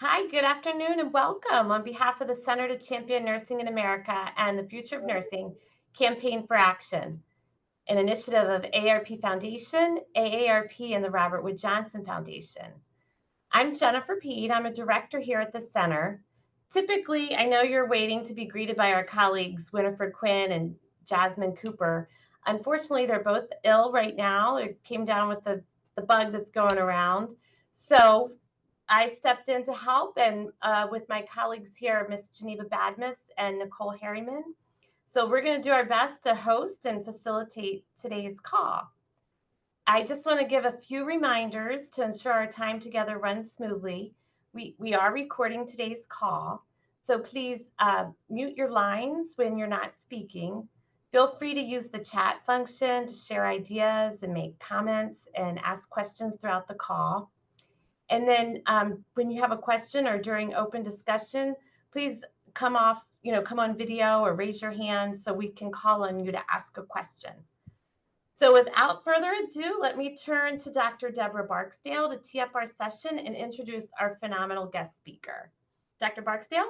Hi, good afternoon and welcome. On behalf of the Center to Champion Nursing in America and the Future of Nursing Campaign for Action, an initiative of AARP Foundation, AARP, and the Robert Wood Johnson Foundation. I'm Jennifer Peed. I'm a director here at the center. Typically, I know you're waiting to be greeted by our colleagues, Winifred Quinn and Jasmine Cooper. Unfortunately, they're both ill right now. It came down with the bug that's going around. So I stepped in to help and with my colleagues here, Miss Geneva Badmus and Nicole Harriman. So we're going to do our best to host and facilitate today's call. I just want to give a few reminders to ensure our time together runs smoothly. We are recording today's call, so please mute your lines when you're not speaking. Feel free to use the chat function to share ideas and make comments and ask questions throughout the call. And then when you have a question or during open discussion, please come on video or raise your hand so we can call on you to ask a question. So without further ado, let me turn to Dr. Deborah Barksdale to tee up our session and introduce our phenomenal guest speaker. Dr. Barksdale?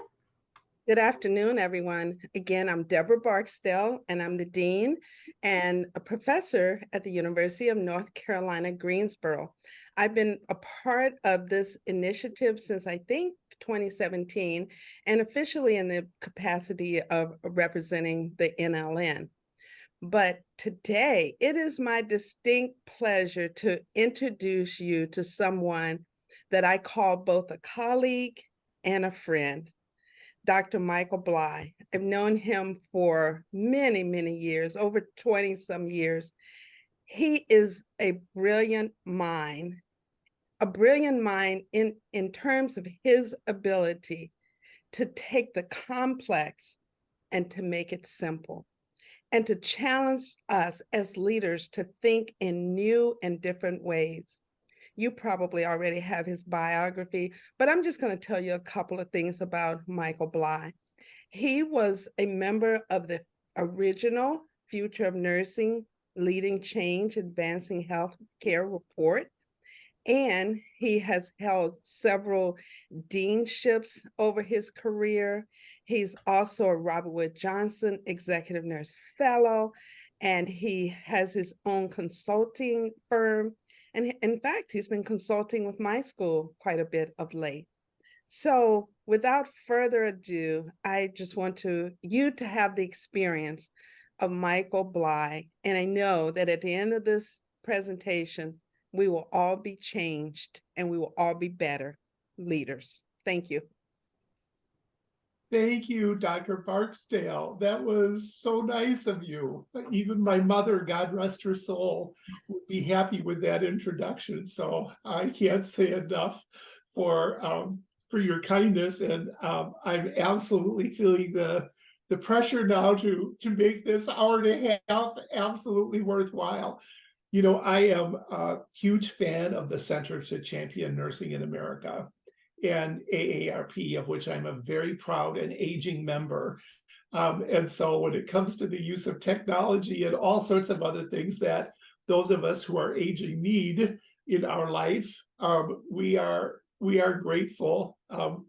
Good afternoon, everyone. Again, I'm Deborah Barksdale, and I'm the Dean and a professor at the University of North Carolina, Greensboro. I've been a part of this initiative since I think 2017, and officially in the capacity of representing the NLN. But today, it is my distinct pleasure to introduce you to someone that I call both a colleague and a friend. Dr. Michael Bly. I've known him for many, many years, over 20 some years. He is a brilliant mind in terms of his ability to take the complex and to make it simple, and to challenge us as leaders to think in new and different ways. You probably already have his biography, but I'm just going to tell you a couple of things about Michael Bly. He was a member of the original Future of Nursing, Leading Change, Advancing Healthcare report, and he has held several deanships over his career. He's also a Robert Wood Johnson Executive Nurse Fellow, and he has his own consulting firm. And in fact, he's been consulting with my school quite a bit of late. So without further ado, I just want you to have the experience of Michael Bly. And I know that at the end of this presentation, we will all be changed and we will all be better leaders. Thank you. Thank you, Dr. Barksdale. That was so nice of you. Even my mother, God rest her soul, would be happy with that introduction. So I can't say enough for your kindness, and I'm absolutely feeling the pressure now to make this hour and a half absolutely worthwhile. You know, I am a huge fan of the Center to Champion Nursing in America and AARP, of which I'm a very proud and aging member. And so when it comes to the use of technology and all sorts of other things that those of us who are aging need in our life, we are grateful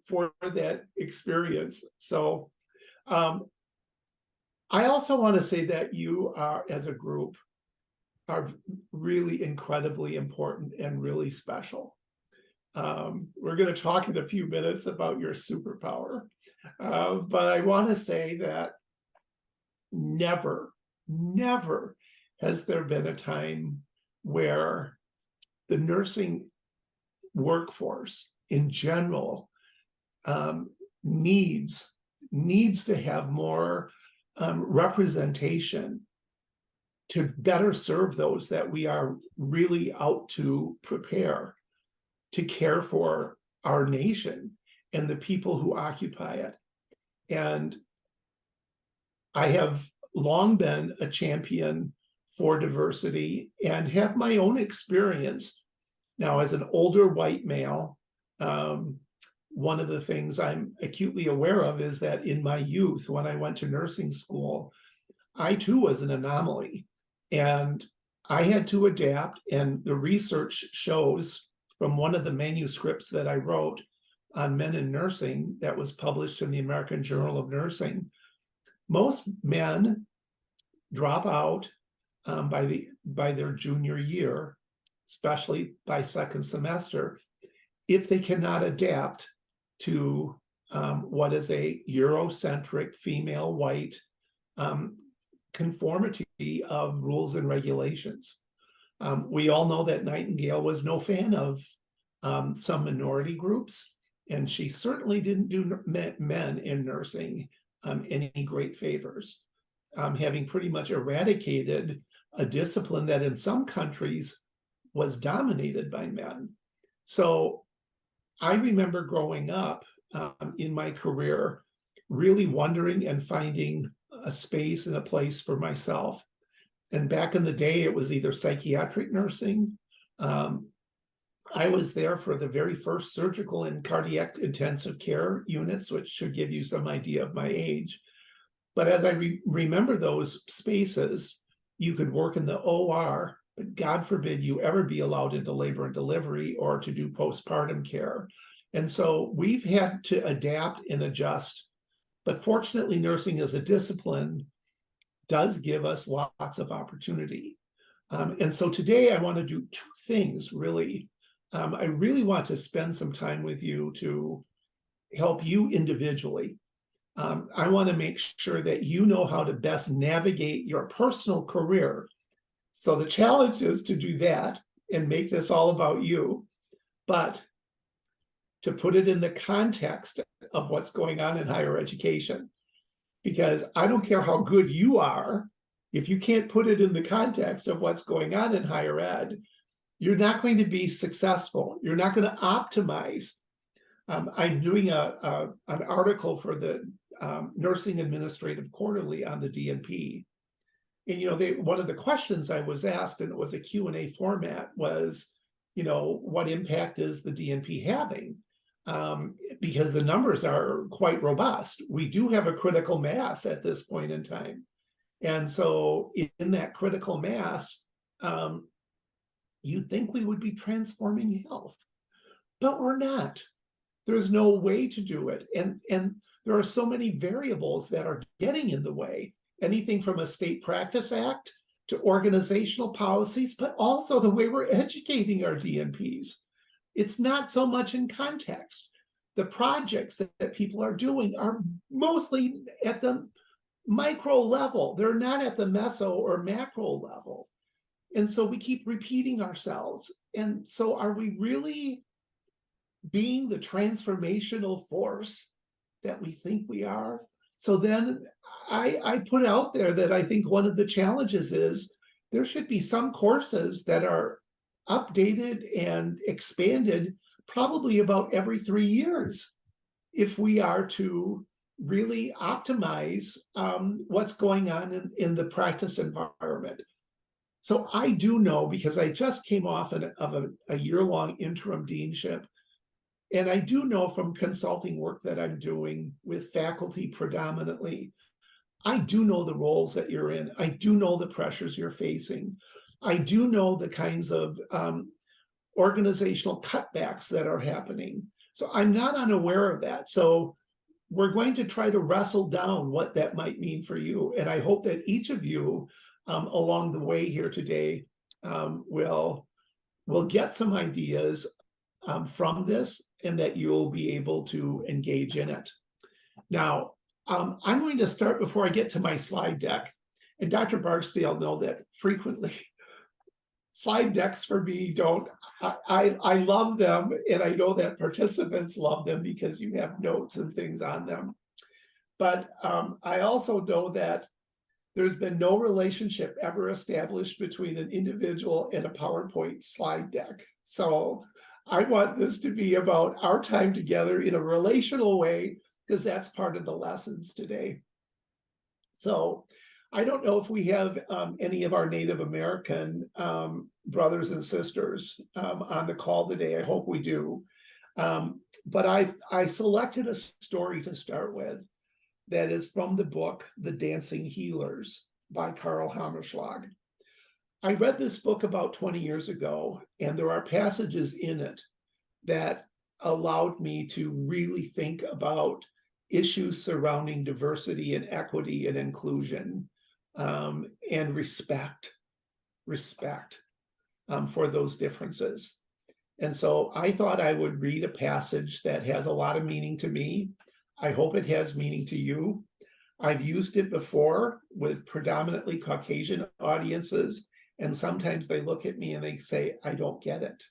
for that experience. So I also want to say that you are, as a group, are really incredibly important and really special. We're going to talk in a few minutes about your superpower, but I want to say that never has there been a time where the nursing workforce in general needs to have more representation to better serve those that we are really out to prepare to care for our nation and the people who occupy it. And I have long been a champion for diversity and have my own experience. Now, as an older white male, one of the things I'm acutely aware of is that in my youth, when I went to nursing school, I too was an anomaly. And I had to adapt, and the research shows from one of the manuscripts that I wrote on men in nursing that was published in the American Journal of Nursing. Most men drop out by their junior year, especially by second semester, if they cannot adapt to what is a Eurocentric female white conformity of rules and regulations. We all know that Nightingale was no fan of some minority groups, and she certainly didn't do men in nursing any great favors, having pretty much eradicated a discipline that in some countries was dominated by men. So I remember growing up in my career, really wondering and finding a space and a place for myself. And back in the day, it was either psychiatric nursing. I was there for the very first surgical and cardiac intensive care units, which should give you some idea of my age. But as I remember those spaces, you could work in the OR, but God forbid you ever be allowed into labor and delivery or to do postpartum care. And so we've had to adapt and adjust. But fortunately, nursing as a discipline does give us lots of opportunity. And so today I want to do two things, really. I really want to spend some time with you to help you individually. I want to make sure that you know how to best navigate your personal career. So the challenge is to do that and make this all about you, but to put it in the context of what's going on in higher education. Because I don't care how good you are, if you can't put it in the context of what's going on in higher ed, you're not going to be successful. You're not going to optimize. I'm doing an article for the Nursing Administrative Quarterly on the DNP. And, one of the questions I was asked, and it was a Q&A format, was, what impact is the DNP having? Because the numbers are quite robust. We do have a critical mass at this point in time. And so in that critical mass, you'd think we would be transforming health, but we're not. There's no way to do it. And there are so many variables that are getting in the way, anything from a state practice act to organizational policies, but also the way we're educating our DNPs. It's not so much in context. The projects that people are doing are mostly at the micro level. They're not at the meso or macro level. And so we keep repeating ourselves. And so are we really being the transformational force that we think we are? So then I put out there that I think one of the challenges is there should be some courses that are updated and expanded probably about every 3 years if we are to really optimize what's going on in the practice environment. So I do know, because I just came off of a year-long interim deanship, and I do know from consulting work that I'm doing with faculty predominantly, I do know the roles that you're in. I do know the pressures you're facing. I do know the kinds of organizational cutbacks that are happening. So I'm not unaware of that. So we're going to try to wrestle down what that might mean for you. And I hope that each of you along the way here today will get some ideas from this, and that you'll be able to engage in it. Now, I'm going to start before I get to my slide deck. And Dr. Barksdale know that frequently slide decks for me I love them, and I know that participants love them because you have notes and things on them. But I also know that there's been no relationship ever established between an individual and a PowerPoint slide deck. So I want this to be about our time together in a relational way, because that's part of the lessons today. So I don't know if we have any of our Native American brothers and sisters on the call today. I hope we do. But I selected a story to start with that is from the book, The Dancing Healers by Karl Hammerschlag. I read this book about 20 years ago, and there are passages in it that allowed me to really think about issues surrounding diversity and equity and inclusion, and respect for those differences. And so I thought I would read a passage that has a lot of meaning to me. I hope it has meaning to you. I've used it before with predominantly Caucasian audiences, and sometimes they look at me and they say, I don't get it.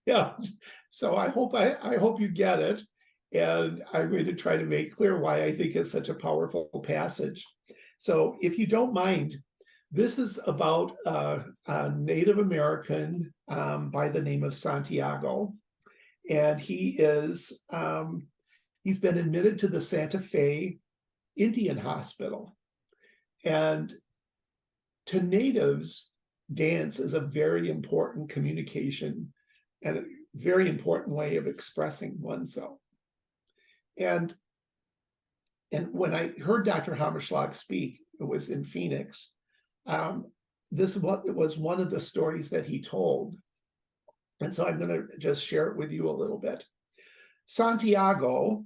Yeah, so I hope you get it. And I'm going to try to make clear why I think it's such a powerful passage. So if you don't mind, this is about a Native American by the name of Santiago. And he's been admitted to the Santa Fe Indian Hospital. And to natives, dance is a very important communication and a very important way of expressing oneself. And when I heard Dr. Hammerschlag speak, it was in Phoenix, this was one of the stories that he told. And so I'm going to just share it with you a little bit. Santiago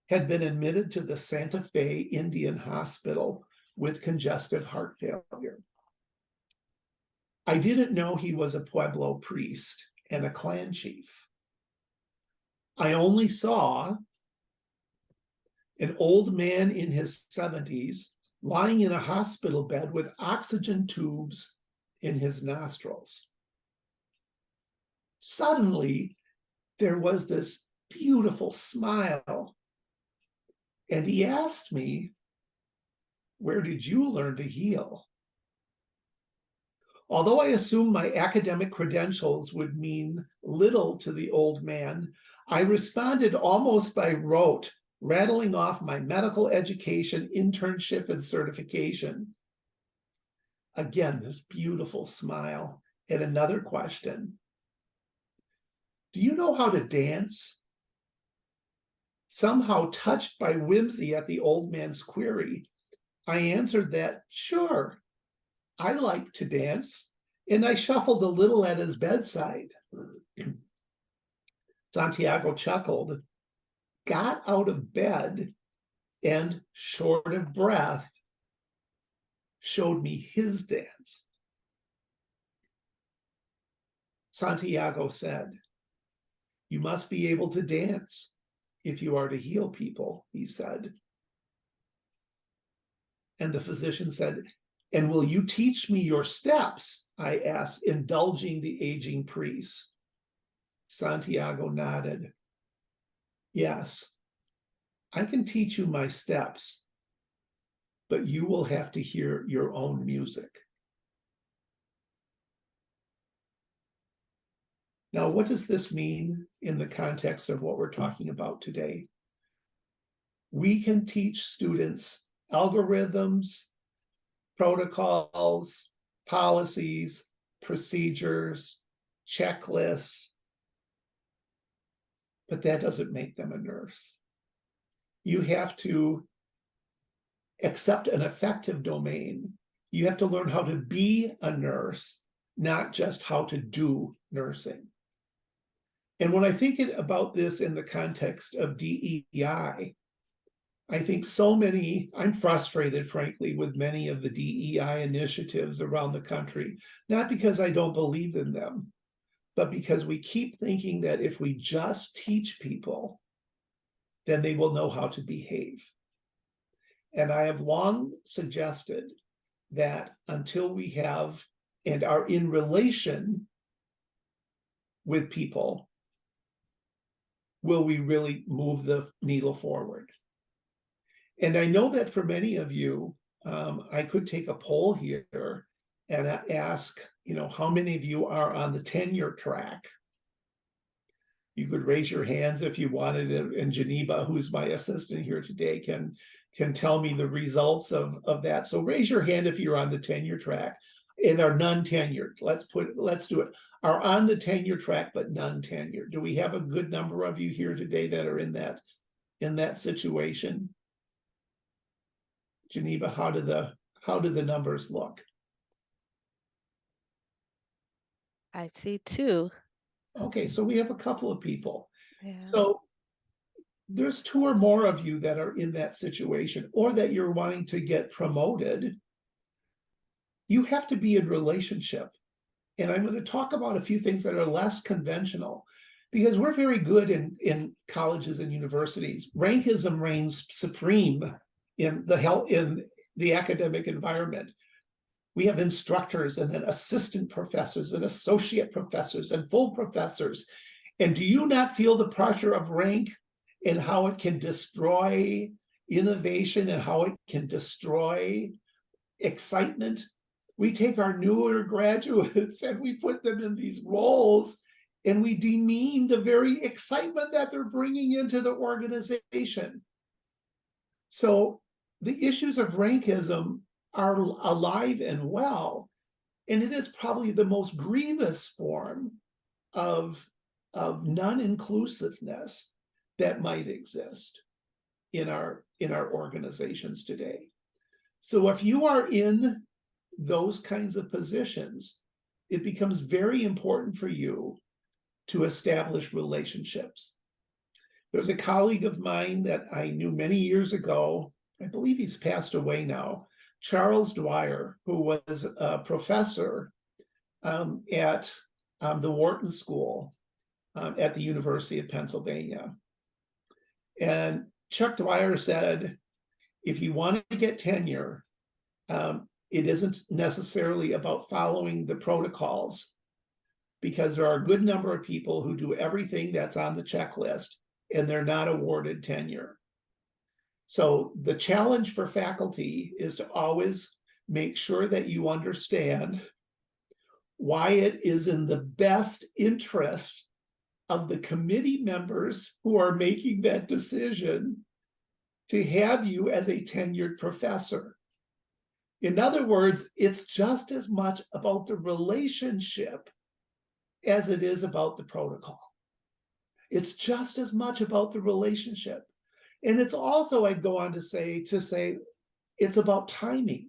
had been admitted to the Santa Fe Indian Hospital with congestive heart failure. I didn't know he was a Pueblo priest and a clan chief. I only saw an old man in his 70s lying in a hospital bed with oxygen tubes in his nostrils. Suddenly, there was this beautiful smile. And he asked me, where did you learn to heal? Although I assumed my academic credentials would mean little to the old man, I responded almost by rote, rattling off my medical education, internship, and certification. Again, this beautiful smile. And another question. Do you know how to dance? Somehow touched by whimsy at the old man's query, I answered that, sure, I like to dance, and I shuffled a little at his bedside. Santiago chuckled, got out of bed, and short of breath, showed me his dance. Santiago said, you must be able to dance if you are to heal people, he said. And the physician said, and will you teach me your steps? I asked, indulging the aging priest. Santiago nodded. Yes, I can teach you my steps, but you will have to hear your own music. Now, what does this mean in the context of what we're talking about today? We can teach students algorithms, protocols, policies, procedures, checklists, but that doesn't make them a nurse. You have to accept an effective domain. You have to learn how to be a nurse, not just how to do nursing. And when I think about this in the context of DEI, I think I'm frustrated, frankly, with many of the DEI initiatives around the country, not because I don't believe in them, but because we keep thinking that if we just teach people, then they will know how to behave. And I have long suggested that until we have and are in relation with people, will we really move the needle forward? And I know that for many of you, I could take a poll here and ask, how many of you are on the tenure track? You could raise your hands if you wanted to, and Geneva, who's my assistant here today, can tell me the results of that. So raise your hand if you're on the tenure track and are non-tenured. Let's do it. Are on the tenure track, but non-tenured. Do we have a good number of you here today that are in that situation? Geneva, how do the numbers look? I see 2. Okay, so we have a couple of people. Yeah. So there's 2 or more of you that are in that situation, or that you're wanting to get promoted. You have to be in relationship. And I'm going to talk about a few things that are less conventional, because we're very good in colleges and universities. Rankism reigns supreme in the academic environment. We have instructors and then assistant professors and associate professors and full professors. And do you not feel the pressure of rank and how it can destroy innovation and how it can destroy excitement? We take our newer graduates and we put them in these roles, and we demean the very excitement that they're bringing into the organization. So the issues of rankism are alive and well, and it is probably the most grievous form of non-inclusiveness that might exist in our organizations today. So if you are in those kinds of positions, it becomes very important for you to establish relationships. There's a colleague of mine that I knew many years ago, I believe he's passed away now, Charles Dwyer, who was a professor at the Wharton School at the University of Pennsylvania. And Chuck Dwyer said, if you want to get tenure, it isn't necessarily about following the protocols, because there are a good number of people who do everything that's on the checklist and they're not awarded tenure. So the challenge for faculty is to always make sure that you understand why it is in the best interest of the committee members who are making that decision to have you as a tenured professor. In other words, it's just as much about the relationship as it is about the protocol. It's just as much about the relationship. And it's also, I'd go on to say, it's about timing.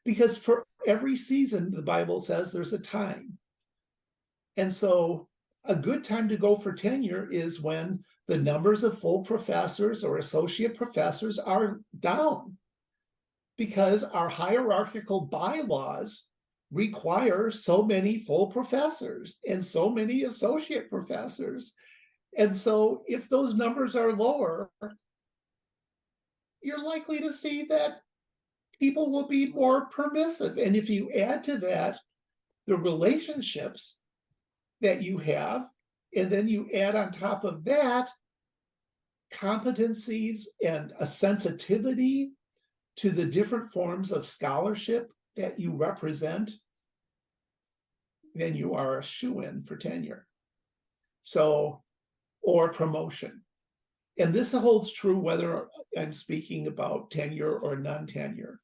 Because for every season, the Bible says there's a time. And so a good time to go for tenure is when the numbers of full professors or associate professors are down, because our hierarchical bylaws require so many full professors and so many associate professors. And so if those numbers are lower, you're likely to see that people will be more permissive. And if you add to that the relationships that you have, and then you add on top of that competencies and a sensitivity to the different forms of scholarship that you represent, then you are a shoo-in for tenure. So, or promotion. And this holds true whether I'm speaking about tenure or non-tenure.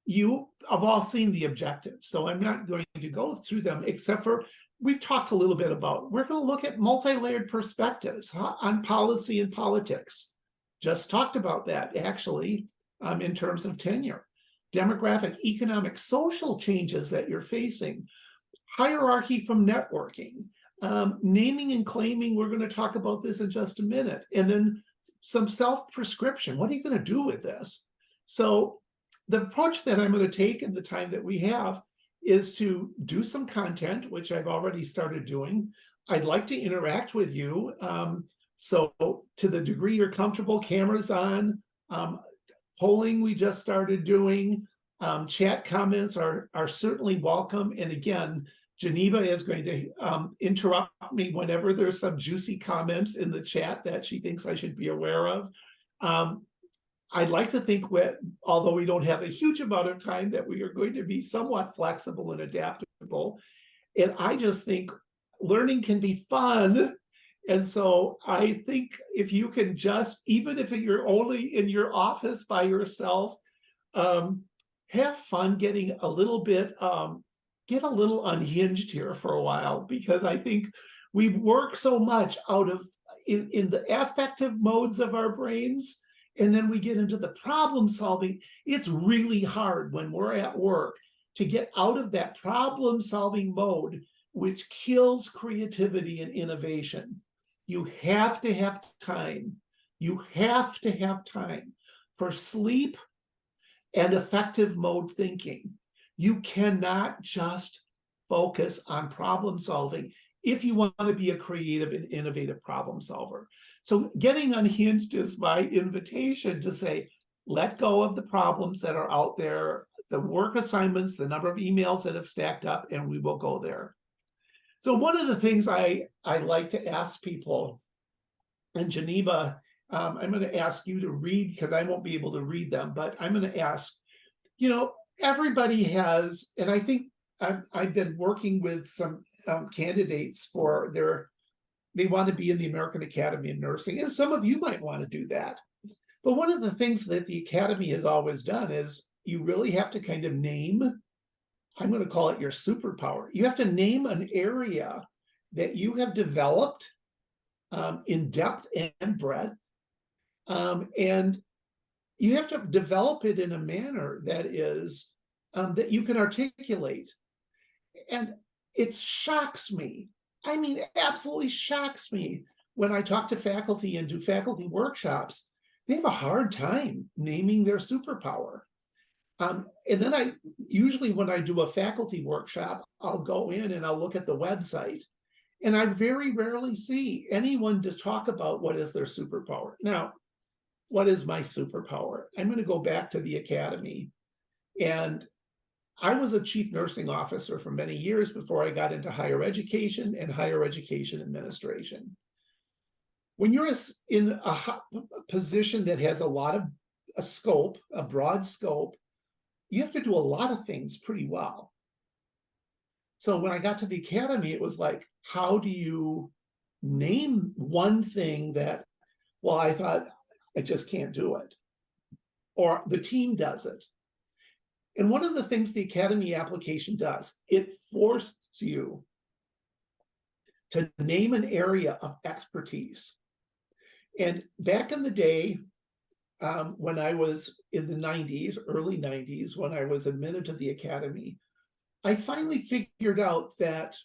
You have all seen the objectives, so I'm not going to go through them, except for we've talked a little bit about, we're going to look at multi-layered perspectives on policy and politics. Just talked about that, actually, in terms of tenure. Demographic, economic, social changes that you're facing, hierarchy from networking, naming and claiming, we're going to talk about this in just a minute, and then some self-prescription. What are you going to do with this? So the approach that I'm going to take in the time that we have is to do some content, which I've already started doing. I'd like to interact with you. So to the degree you're comfortable, cameras on, polling we just started doing, chat comments are certainly welcome. And again, Geneva is going to interrupt me whenever there's some juicy comments in the chat that she thinks I should be aware of. I'd like to think, although we don't have a huge amount of time, that we are going to be somewhat flexible and adaptable. And I just think learning can be fun. And so I think if you can just, even if you're only in your office by yourself, have fun getting a little bit, get a little unhinged here for a while, because I think we work so much out of in the affective modes of our brains, and then we get into the problem solving. It's really hard when we're at work to get out of that problem solving mode which kills creativity and innovation. You have to have time. You have to have time for sleep and effective mode thinking. You cannot just focus on problem solving if you want to be a creative and innovative problem solver. So getting unhinged is my invitation to say, let go of the problems that are out there, the work assignments, the number of emails that have stacked up, and we will go there. So one of the things I like to ask people, and Geneva, I'm going to ask you to read because I won't be able to read them, but I'm going to ask, everybody has, and I think I've been working with some candidates for they want to be in the American Academy of Nursing, and some of you might want to do that. But one of the things that the Academy has always done is you really have to kind of name, I'm going to call it your superpower. You have to name an area that you have developed in depth and breadth. And you have to develop it in a manner that is that you can articulate. And it shocks me. I mean, absolutely shocks me when I talk to faculty and do faculty workshops. They have a hard time naming their superpower. And then usually when I do a faculty workshop, I'll go in and I'll look at the website. And I very rarely see anyone to talk about what is their superpower. Now, what is my superpower? I'm going to go back to the academy. And I was a chief nursing officer for many years before I got into higher education and higher education administration. When you're in a position that has a scope, a broad scope, you have to do a lot of things pretty well. So when I got to the academy, it was like, how do you name one thing that, well, I thought I just can't do it, or the team does it. And one of the things the academy application does, it forces you to name an area of expertise. And back in the day, when I was in the 90s, early 90s, when I was admitted to the academy, I finally figured out that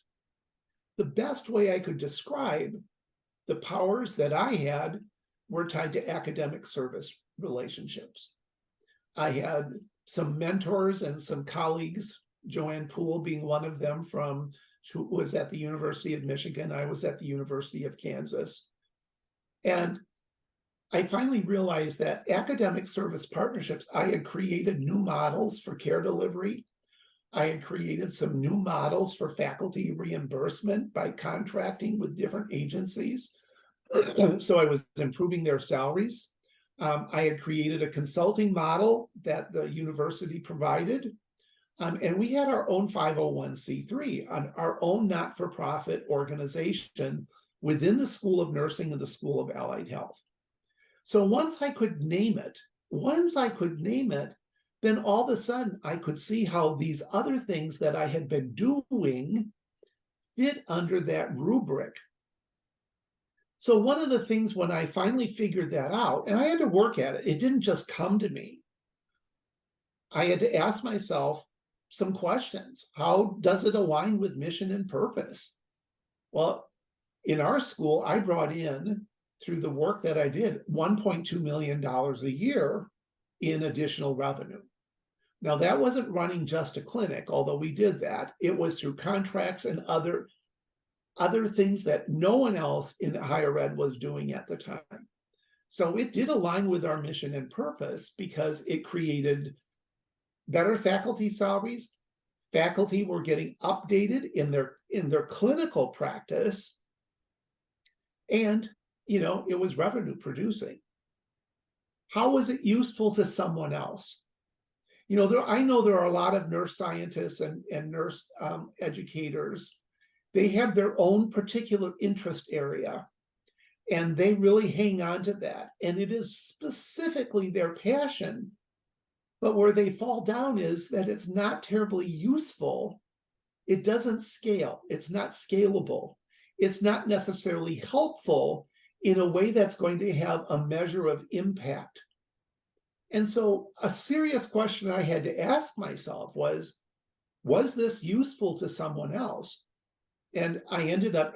the best way I could describe the powers that I had were tied to academic service relationships. I had some mentors and some colleagues, Joanne Poole being one of them, who was at the University of Michigan. I was at the University of Kansas. And I finally realized that academic service partnerships, I had created new models for care delivery. I had created some new models for faculty reimbursement by contracting with different agencies. So I was improving their salaries. I had created a consulting model that the university provided. And we had our own 501c3, our own not-for-profit organization within the School of Nursing and the School of Allied Health. So once I could name it, then all of a sudden I could see how these other things that I had been doing fit under that rubric. So one of the things when I finally figured that out, and I had to work at it, it didn't just come to me. I had to ask myself some questions. How does it align with mission and purpose? Well, in our school, I brought in, through the work that I did, $1.2 million a year in additional revenue. Now, that wasn't running just a clinic, although we did that. It was through contracts and other things that no one else in higher ed was doing at the time. So it did align with our mission and purpose because it created better faculty salaries. Faculty were getting updated in their clinical practice, and it was revenue producing. How was it useful to someone else? I know there are a lot of nurse scientists and nurse educators. They have their own particular interest area, and they really hang on to that. And it is specifically their passion. But where they fall down is that it's not terribly useful. It doesn't scale. It's not scalable. It's not necessarily helpful in a way that's going to have a measure of impact. And so a serious question I had to ask myself was this useful to someone else? And I ended up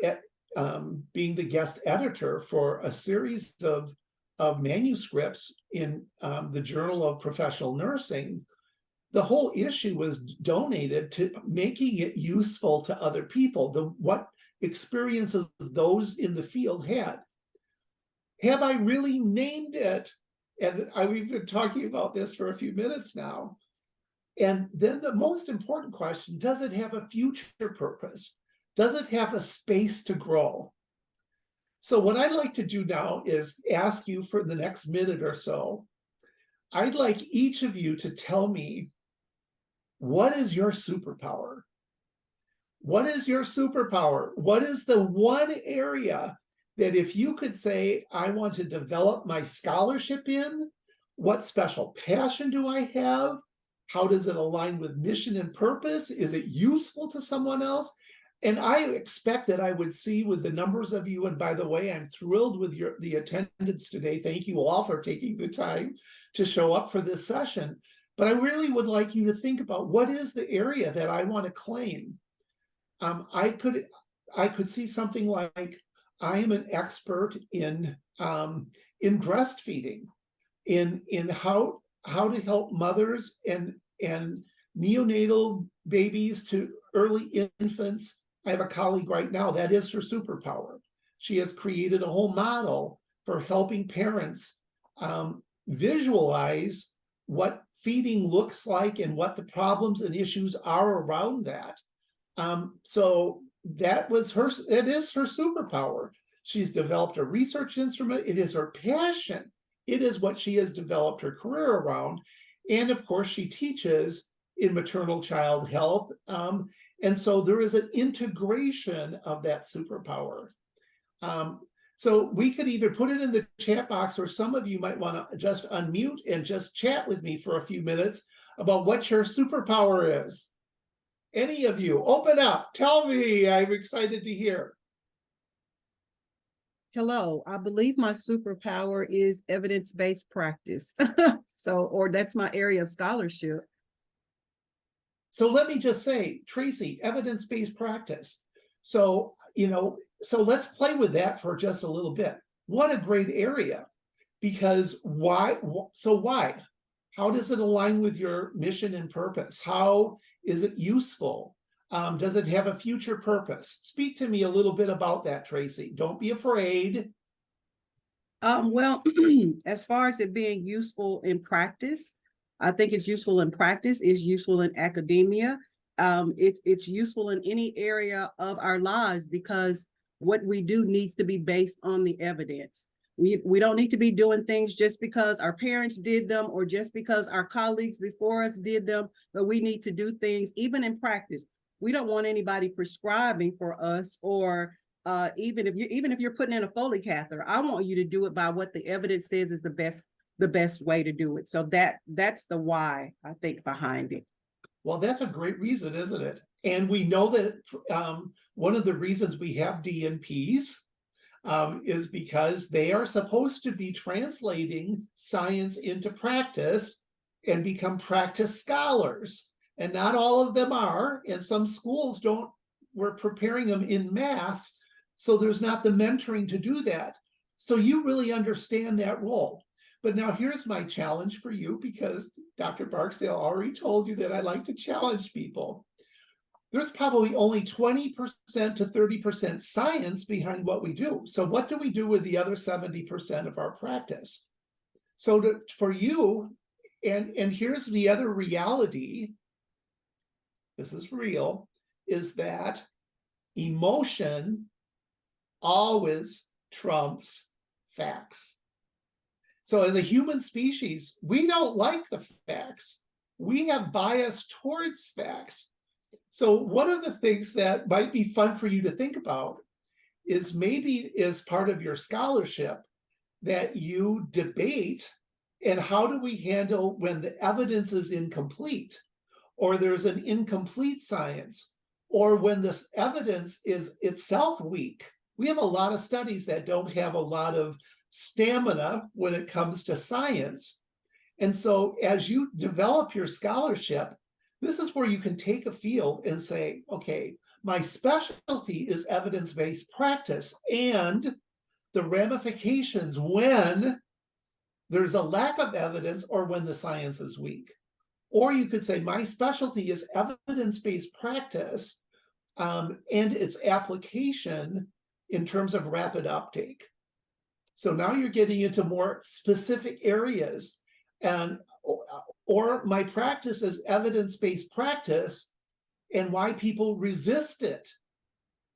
being the guest editor for a series of manuscripts in the Journal of Professional Nursing. The whole issue was donated to making it useful to other people, what experiences those in the field had. Have I really named it? And we've been talking about this for a few minutes now. And then the most important question, does it have a future purpose? Does it have a space to grow? So what I'd like to do now is ask you for the next minute or so, I'd like each of you to tell me, what is your superpower? What is your superpower? What is the one area that if you could say, I want to develop my scholarship in, what special passion do I have? How does it align with mission and purpose? Is it useful to someone else? And I expect that I would see with the numbers of you, and by the way, I'm thrilled with the attendance today. Thank you all for taking the time to show up for this session. But I really would like you to think about, what is the area that I want to claim? I could see something like, I am an expert in breastfeeding, in how to help mothers and neonatal babies to early infants. I have a colleague right now, that is her superpower. She has created a whole model for helping parents visualize what feeding looks like and what the problems and issues are around that. So it is her superpower. She's developed a research instrument. It is her passion. It is what she has developed her career around. And of course, she teaches in maternal child health. And so there is an integration of that superpower. So we could either put it in the chat box, or some of you might want to just unmute and just chat with me for a few minutes about what your superpower is. Any of you, open up, tell me, I'm excited to hear. Hello, I believe my superpower is evidence-based practice. Or that's my area of scholarship. So let me just say, Tracy, evidence-based practice. So, so let's play with that for just a little bit. What a great area. Because why? So why? How does it align with your mission and purpose? How is it useful? Does it have a future purpose? Speak to me a little bit about that, Tracy. Don't be afraid. Well, as far as it being useful in practice, I think it's useful in practice, it's useful in academia. It's useful in any area of our lives, because what we do needs to be based on the evidence. We don't need to be doing things just because our parents did them or just because our colleagues before us did them, but we need to do things even in practice. We don't want anybody prescribing for us, or even if you're putting in a Foley catheter, I want you to do it by what the evidence says is the best way to do it. So that's the why, I think, behind it. Well, that's a great reason, isn't it? And we know that one of the reasons we have DNPs is because they are supposed to be translating science into practice and become practice scholars. And not all of them are, and some schools don't, we're preparing them in mass, so there's not the mentoring to do that. So you really understand that role. But now here's my challenge for you, because Dr. Barksdale already told you that I like to challenge people. There's probably only 20% to 30% science behind what we do. So what do we do with the other 70% of our practice? So for you, and here's the other reality, this is real, is that emotion always trumps facts. So as a human species, we don't like the facts. We have bias towards facts. So one of the things that might be fun for you to think about is maybe as part of your scholarship that you debate, and how do we handle when the evidence is incomplete, or there's an incomplete science, or when this evidence is itself weak. We have a lot of studies that don't have a lot of stamina when it comes to science. And so as you develop your scholarship, this is where you can take a field and say, okay, My specialty is evidence-based practice and the ramifications when there's a lack of evidence or when the science is weak. Or you could say my specialty is evidence-based practice and its application in terms of rapid uptake. So now you're getting into more specific areas, and or my practice is evidence-based practice and why people resist it.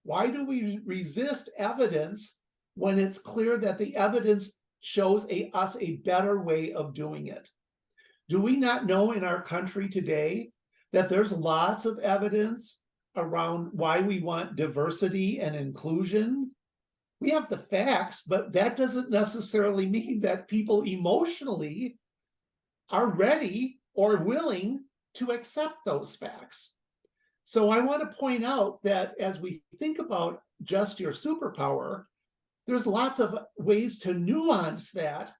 Why do we resist evidence when it's clear that the evidence shows us a better way of doing it? Do we not know in our country today that there's lots of evidence around why we want diversity and inclusion? We have the facts, but that doesn't necessarily mean that people emotionally are ready or willing to accept those facts. So I want to point out that as we think about just your superpower, there's lots of ways to nuance that.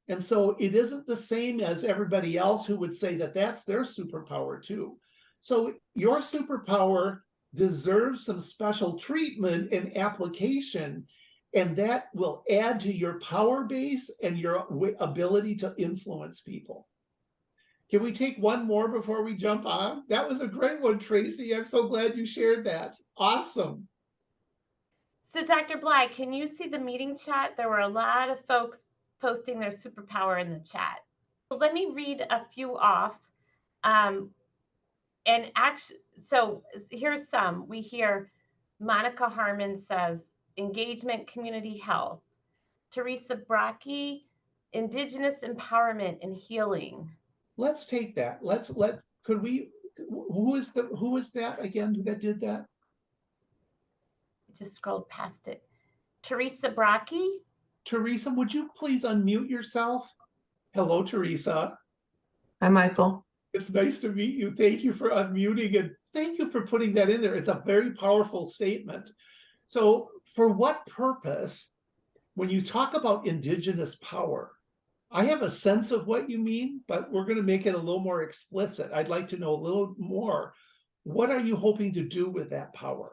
And so it isn't the same as everybody else who would say that that's their superpower too. So your superpower deserves some special treatment and application, and that will add to your power base and your ability to influence people. Can we take one more before we jump on? That was a great one, Tracy. I'm so glad you shared that. Awesome. So Dr. Bly, can you see the meeting chat? There were a lot of folks posting their superpower in the chat. So let me read a few off. And actually, so here's some. We hear Monica Harmon says, engagement, community health. Teresa Brockie, Indigenous empowerment and healing. Let's take that. Could we, who is that again that did that? Just scrolled past it. Teresa Brockie. Teresa, would you please unmute yourself? Hello, Teresa. Hi, Michael. It's nice to meet you. Thank you for unmuting and thank you for putting that in there. It's a very powerful statement. So for what purpose, when you talk about Indigenous power, I have a sense of what you mean, but we're going to make it a little more explicit. I'd like to know a little more. What are you hoping to do with that power?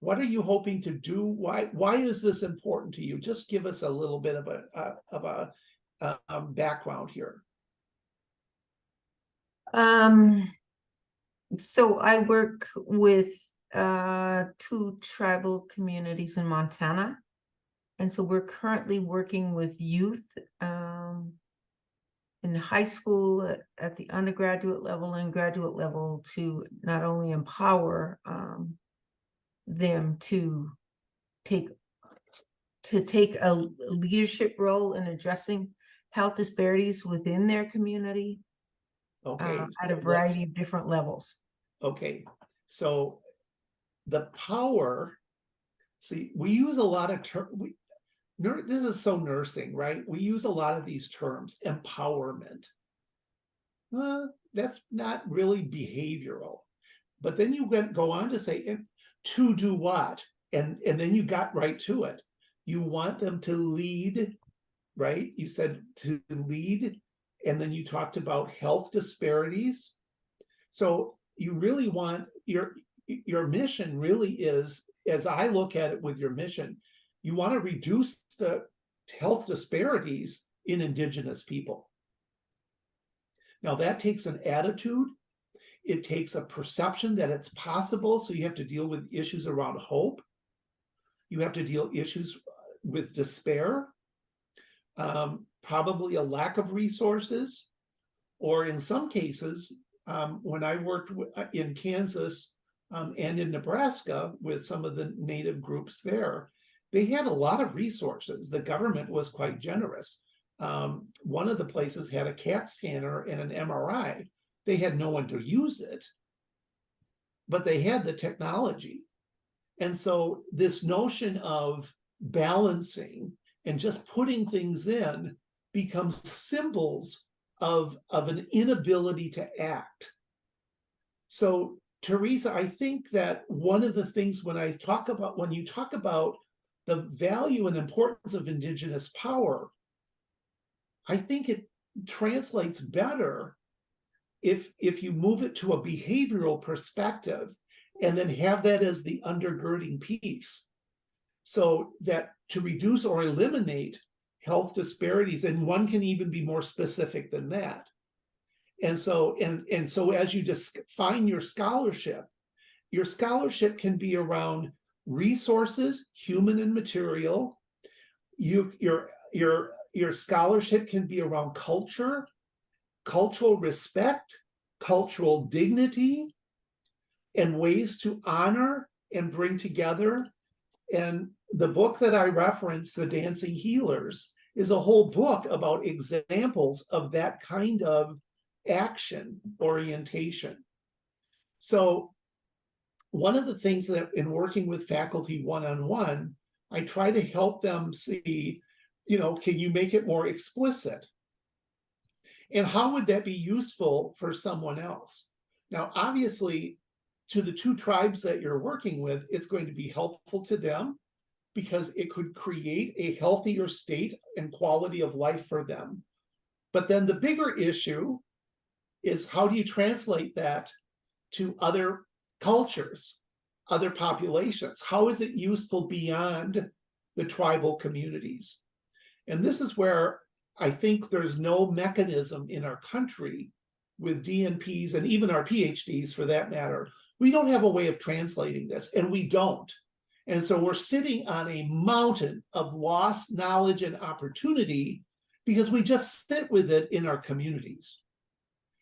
What are you hoping to do? Why is this important to you? Just give us a little bit of a background here. So I work with 2 tribal communities in Montana. And so we're currently working with youth in high school, at the undergraduate level and graduate level, to not only empower them to take a leadership role in addressing health disparities within their community, Okay, at a variety of different levels. Okay, so the power, see, we use a lot of this is so nursing, right? We use a lot of these terms, empowerment. That's not really behavioral. But then you go on to say, to do what? And then you got right to it. You want them to lead, right? You said to lead, and then you talked about health disparities. So you really want, your mission really is, as I look at it with your mission, you want to reduce the health disparities in Indigenous people. Now that takes an attitude. It takes a perception that it's possible. So you have to deal with issues around hope. You have to deal issues with despair, probably a lack of resources, or in some cases, when I worked in Kansas and in Nebraska with some of the native groups there, they had a lot of resources. The government was quite generous. One of the places had a CAT scanner and an MRI. They had no one to use it, but they had the technology. And so this notion of balancing and just putting things in becomes symbols of an inability to act. So Teresa, I think that one of the things when you talk about the value and importance of Indigenous power, I think it translates better if you move it to a behavioral perspective and then have that as the undergirding piece. So that to reduce or eliminate health disparities, and one can even be more specific than that. And so as you define your scholarship can be around resources, human and material. Your scholarship can be around culture, cultural respect, cultural dignity, and ways to honor and bring together. And the book that I referenced, The Dancing Healers, is a whole book about examples of that kind of action orientation. So one of the things that in working with faculty one-on-one, I try to help them see, can you make it more explicit? And how would that be useful for someone else? Now, obviously, to the two tribes that you're working with, it's going to be helpful to them because it could create a healthier state and quality of life for them. But then the bigger issue is, how do you translate that to other cultures, other populations? How is it useful beyond the tribal communities? And this is where I think there's no mechanism in our country with DNPs and even our PhDs for that matter. We don't have a way of translating this, and we don't. And so we're sitting on a mountain of lost knowledge and opportunity because we just sit with it in our communities.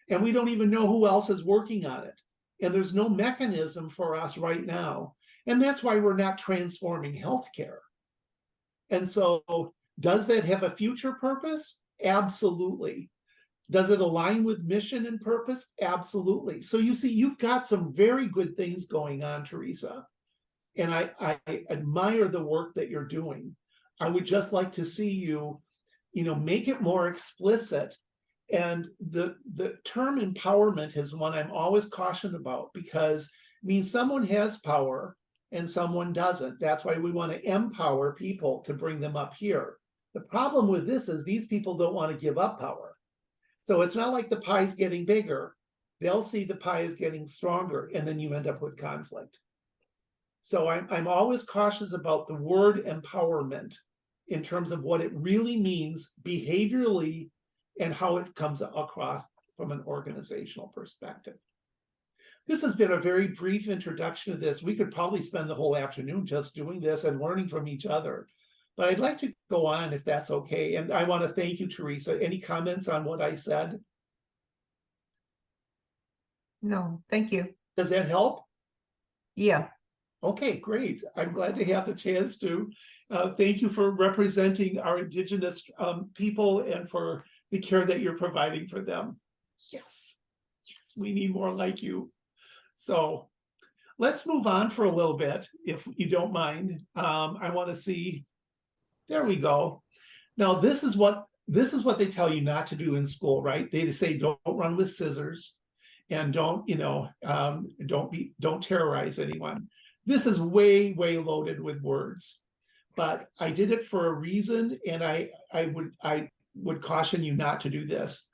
And we don't even know who else is working on it. And there's no mechanism for us right now. And that's why we're not transforming healthcare. And so, does that have a future purpose? Absolutely. Does it align with mission and purpose? Absolutely. So you see, you've got some very good things going on, Teresa. And I admire the work that you're doing. I would just like to see you, make it more explicit. And the term empowerment is one I'm always cautioned about, because it means someone has power and someone doesn't. That's why we want to empower people to bring them up here. The problem with this is these people don't want to give up power. So it's not like the pie's getting bigger. They'll see the pie is getting stronger, and then you end up with conflict. So I'm always cautious about the word empowerment in terms of what it really means behaviorally and how it comes across from an organizational perspective. This has been a very brief introduction to this. We could probably spend the whole afternoon just doing this and learning from each other. But I'd like to go on if that's okay. And I want to thank you, Teresa. Any comments on what I said? No, thank you. Does that help? Yeah. Okay, great. I'm glad to have the chance to. Thank you for representing our Indigenous people and for the care that you're providing for them. Yes, we need more like you. So let's move on for a little bit, if you don't mind. I want to see, there we go. Now, this is what they tell you not to do in school, right? They say don't run with scissors and don't terrorize anyone. This is way loaded with words, but I did it for a reason, and I would caution you not to do this.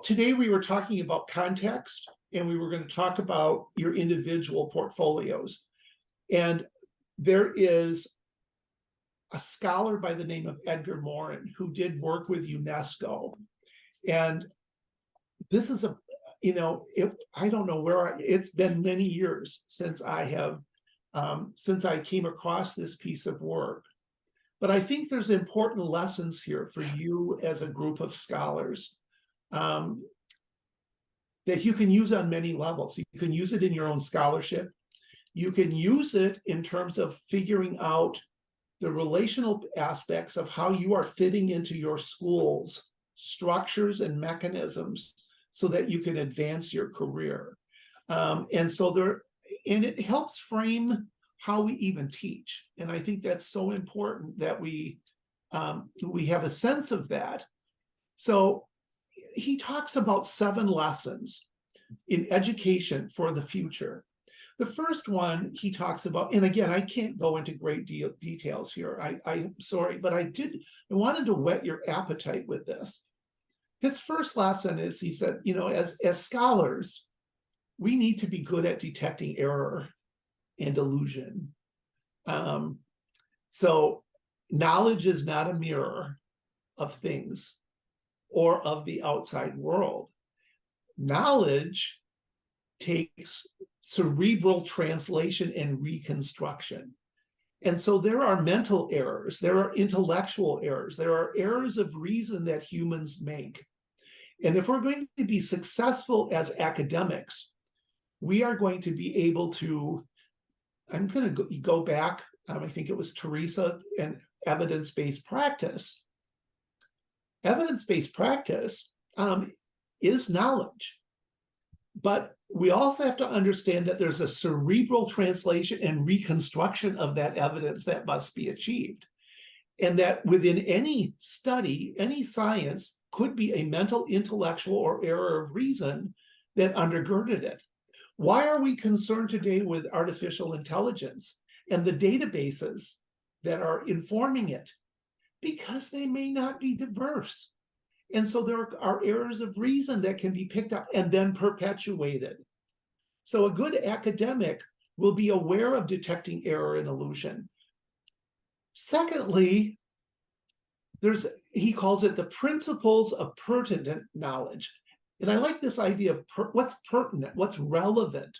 Today we were talking about context, and we were going to talk about your individual portfolios. And there is a scholar by the name of Edgar Morin who did work with UNESCO. And this is I don't know where it's been many years since I came across this piece of work. But I think there's important lessons here for you as a group of scholars that you can use on many levels. You can use it in your own scholarship. You can use it in terms of figuring out the relational aspects of how you are fitting into your school's structures and mechanisms so that you can advance your career. And it helps frame how we even teach. And I think that's so important that we have a sense of that. So he talks about 7 lessons in education for the future. The first one he talks about, and again, I can't go into great details here. I'm sorry, but I wanted to whet your appetite with this. His first lesson is, he said, as scholars, we need to be good at detecting error and illusion. So knowledge is not a mirror of things or of the outside world. Knowledge takes cerebral translation and reconstruction. And so there are mental errors, there are intellectual errors, there are errors of reason that humans make. And if we're going to be successful as academics, we are going to be able to, I'm going to go back, I think it was Teresa and evidence-based practice. Evidence-based practice is knowledge. But we also have to understand that there's a cerebral translation and reconstruction of that evidence that must be achieved. And that within any study, any science could be a mental, intellectual, or error of reason that undergirded it. Why are we concerned today with artificial intelligence and the databases that are informing it? Because they may not be diverse. And so there are errors of reason that can be picked up and then perpetuated. So a good academic will be aware of detecting error and illusion. Secondly, he calls it the principles of pertinent knowledge. And I like this idea of what's pertinent, what's relevant.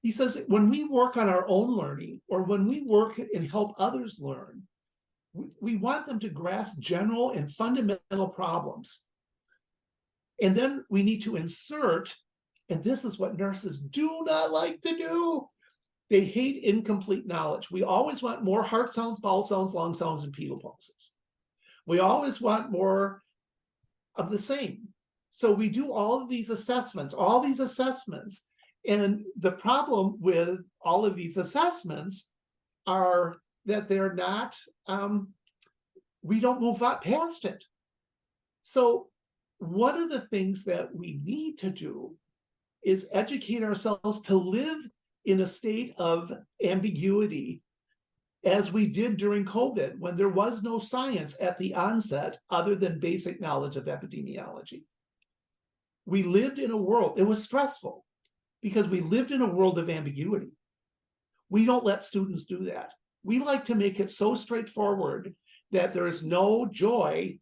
He says, when we work on our own learning, or when we work and help others learn, we want them to grasp general and fundamental problems. And then we need to insert, and this is what nurses do not like to do. They hate incomplete knowledge. We always want more heart sounds, bowel sounds, lung sounds, and pedal pulses. We always want more of the same. So we do all of these assessments, and the problem with all of these assessments are that they're not, we don't move up past it. So one of the things that we need to do is educate ourselves to live in a state of ambiguity, as we did during COVID, when there was no science at the onset other than basic knowledge of epidemiology. We lived in a world, it was stressful because we lived in a world of ambiguity. We don't let students do that. We like to make it so straightforward that there is no joy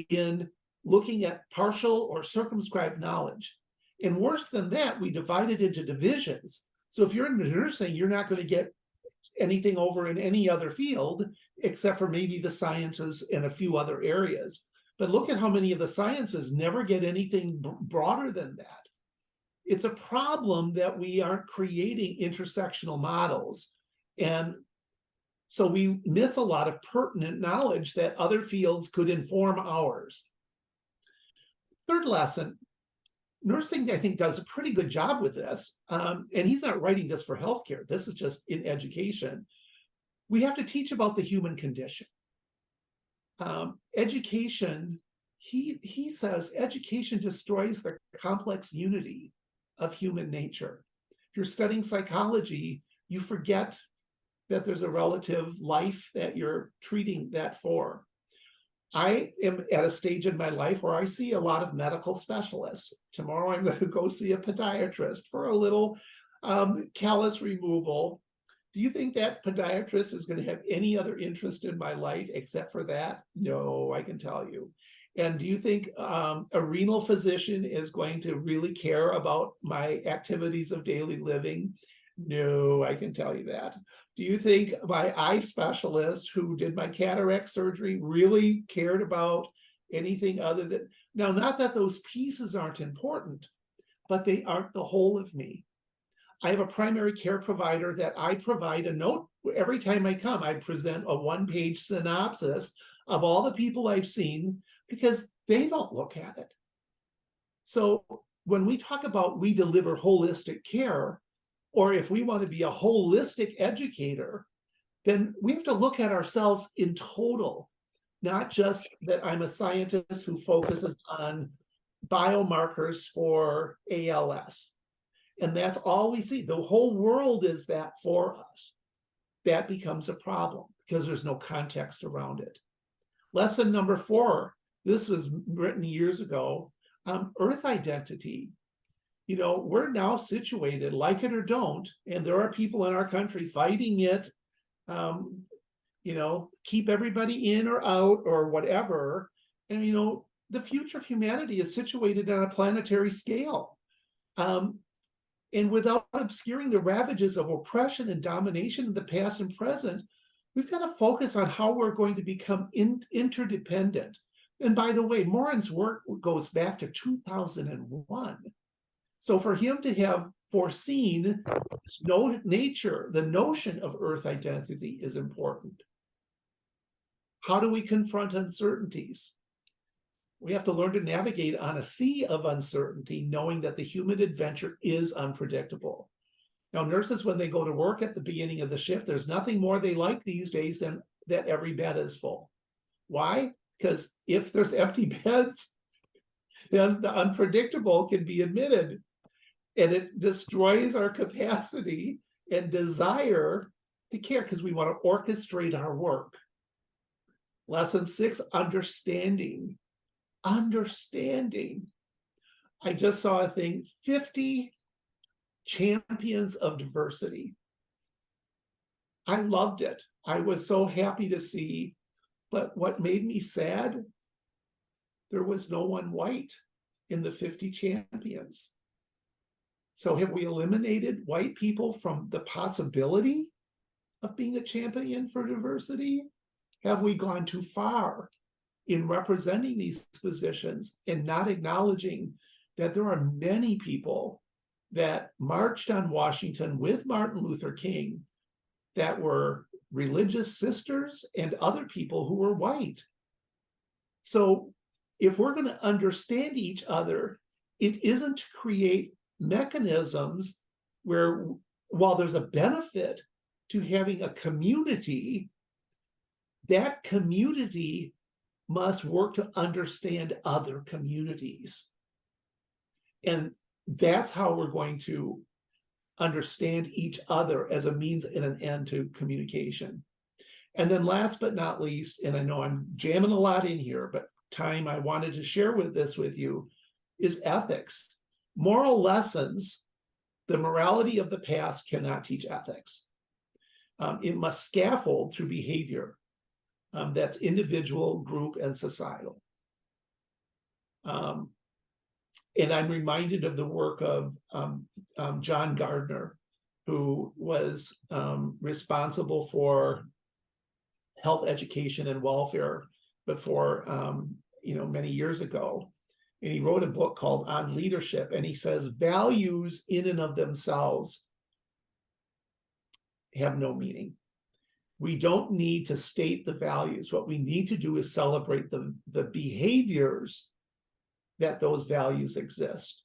in looking at partial or circumscribed knowledge. And worse than that, we divide it into divisions. So if you're in nursing, you're not going to get anything over in any other field, except for maybe the sciences and a few other areas. But look at how many of the sciences never get anything broader than that. It's a problem that we aren't creating intersectional models. And so we miss a lot of pertinent knowledge that other fields could inform ours. Third lesson, nursing, I think, does a pretty good job with this. And he's not writing this for healthcare. This is just in education. We have to teach about the human condition. Education, he says, education destroys the complex unity of human nature. If you're studying psychology, you forget that there's a relative life that you're treating that for. I am at a stage in my life where I see a lot of medical specialists. Tomorrow I'm going to go see a podiatrist for a little callus removal. Do you think that podiatrist is going to have any other interest in my life except for that? No, I can tell you. And do you think a renal physician is going to really care about my activities of daily living? No, I can tell you that. Do you think my eye specialist who did my cataract surgery really cared about anything other than, now, not that those pieces aren't important, but they aren't the whole of me. I have a primary care provider that I provide a note every time I come. I present a one-page synopsis of all the people I've seen because they don't look at it. So when we talk about we deliver holistic care, or if we want to be a holistic educator, then we have to look at ourselves in total, not just that I'm a scientist who focuses on biomarkers for ALS. And that's all we see. The whole world is that for us. That becomes a problem because there's no context around it. Lesson number 4, this was written years ago, Earth identity. we're now situated, like it or don't, and there are people in our country fighting it, keep everybody in or out or whatever. And, the future of humanity is situated on a planetary scale. And without obscuring the ravages of oppression and domination in the past and present, we've got to focus on how we're going to become interdependent. And by the way, Morin's work goes back to 2001. So for him to have foreseen this the notion of Earth identity is important. How do we confront uncertainties? We have to learn to navigate on a sea of uncertainty, knowing that the human adventure is unpredictable. Now, nurses, when they go to work at the beginning of the shift, there's nothing more they like these days than that every bed is full. Why? Because if there's empty beds, then the unpredictable can be admitted. And it destroys our capacity and desire to care, because we want to orchestrate our work. Lesson 6, understanding. Understanding. I just saw a thing, 50 champions of diversity. I loved it. I was so happy to see, but what made me sad, there was no one white in the 50 champions. So have we eliminated white people from the possibility of being a champion for diversity? Have we gone too far in representing these positions and not acknowledging that there are many people that marched on Washington with Martin Luther King that were religious sisters and other people who were white? So if we're going to understand each other, it isn't to create mechanisms where, while there's a benefit to having a community, that community must work to understand other communities. And that's how we're going to understand each other, as a means and an end to communication. And then last but not least, and I know I'm jamming a lot in here, but time I wanted to share with you, is ethics. Moral lessons, the morality of the past cannot teach ethics. It must scaffold through behavior that's individual, group, and societal. And I'm reminded of the work of John Gardner, who was responsible for health education and welfare before, many years ago. And he wrote a book called On Leadership, and he says values in and of themselves have no meaning. We don't need to state the values. What we need to do is celebrate the behaviors that those values exist.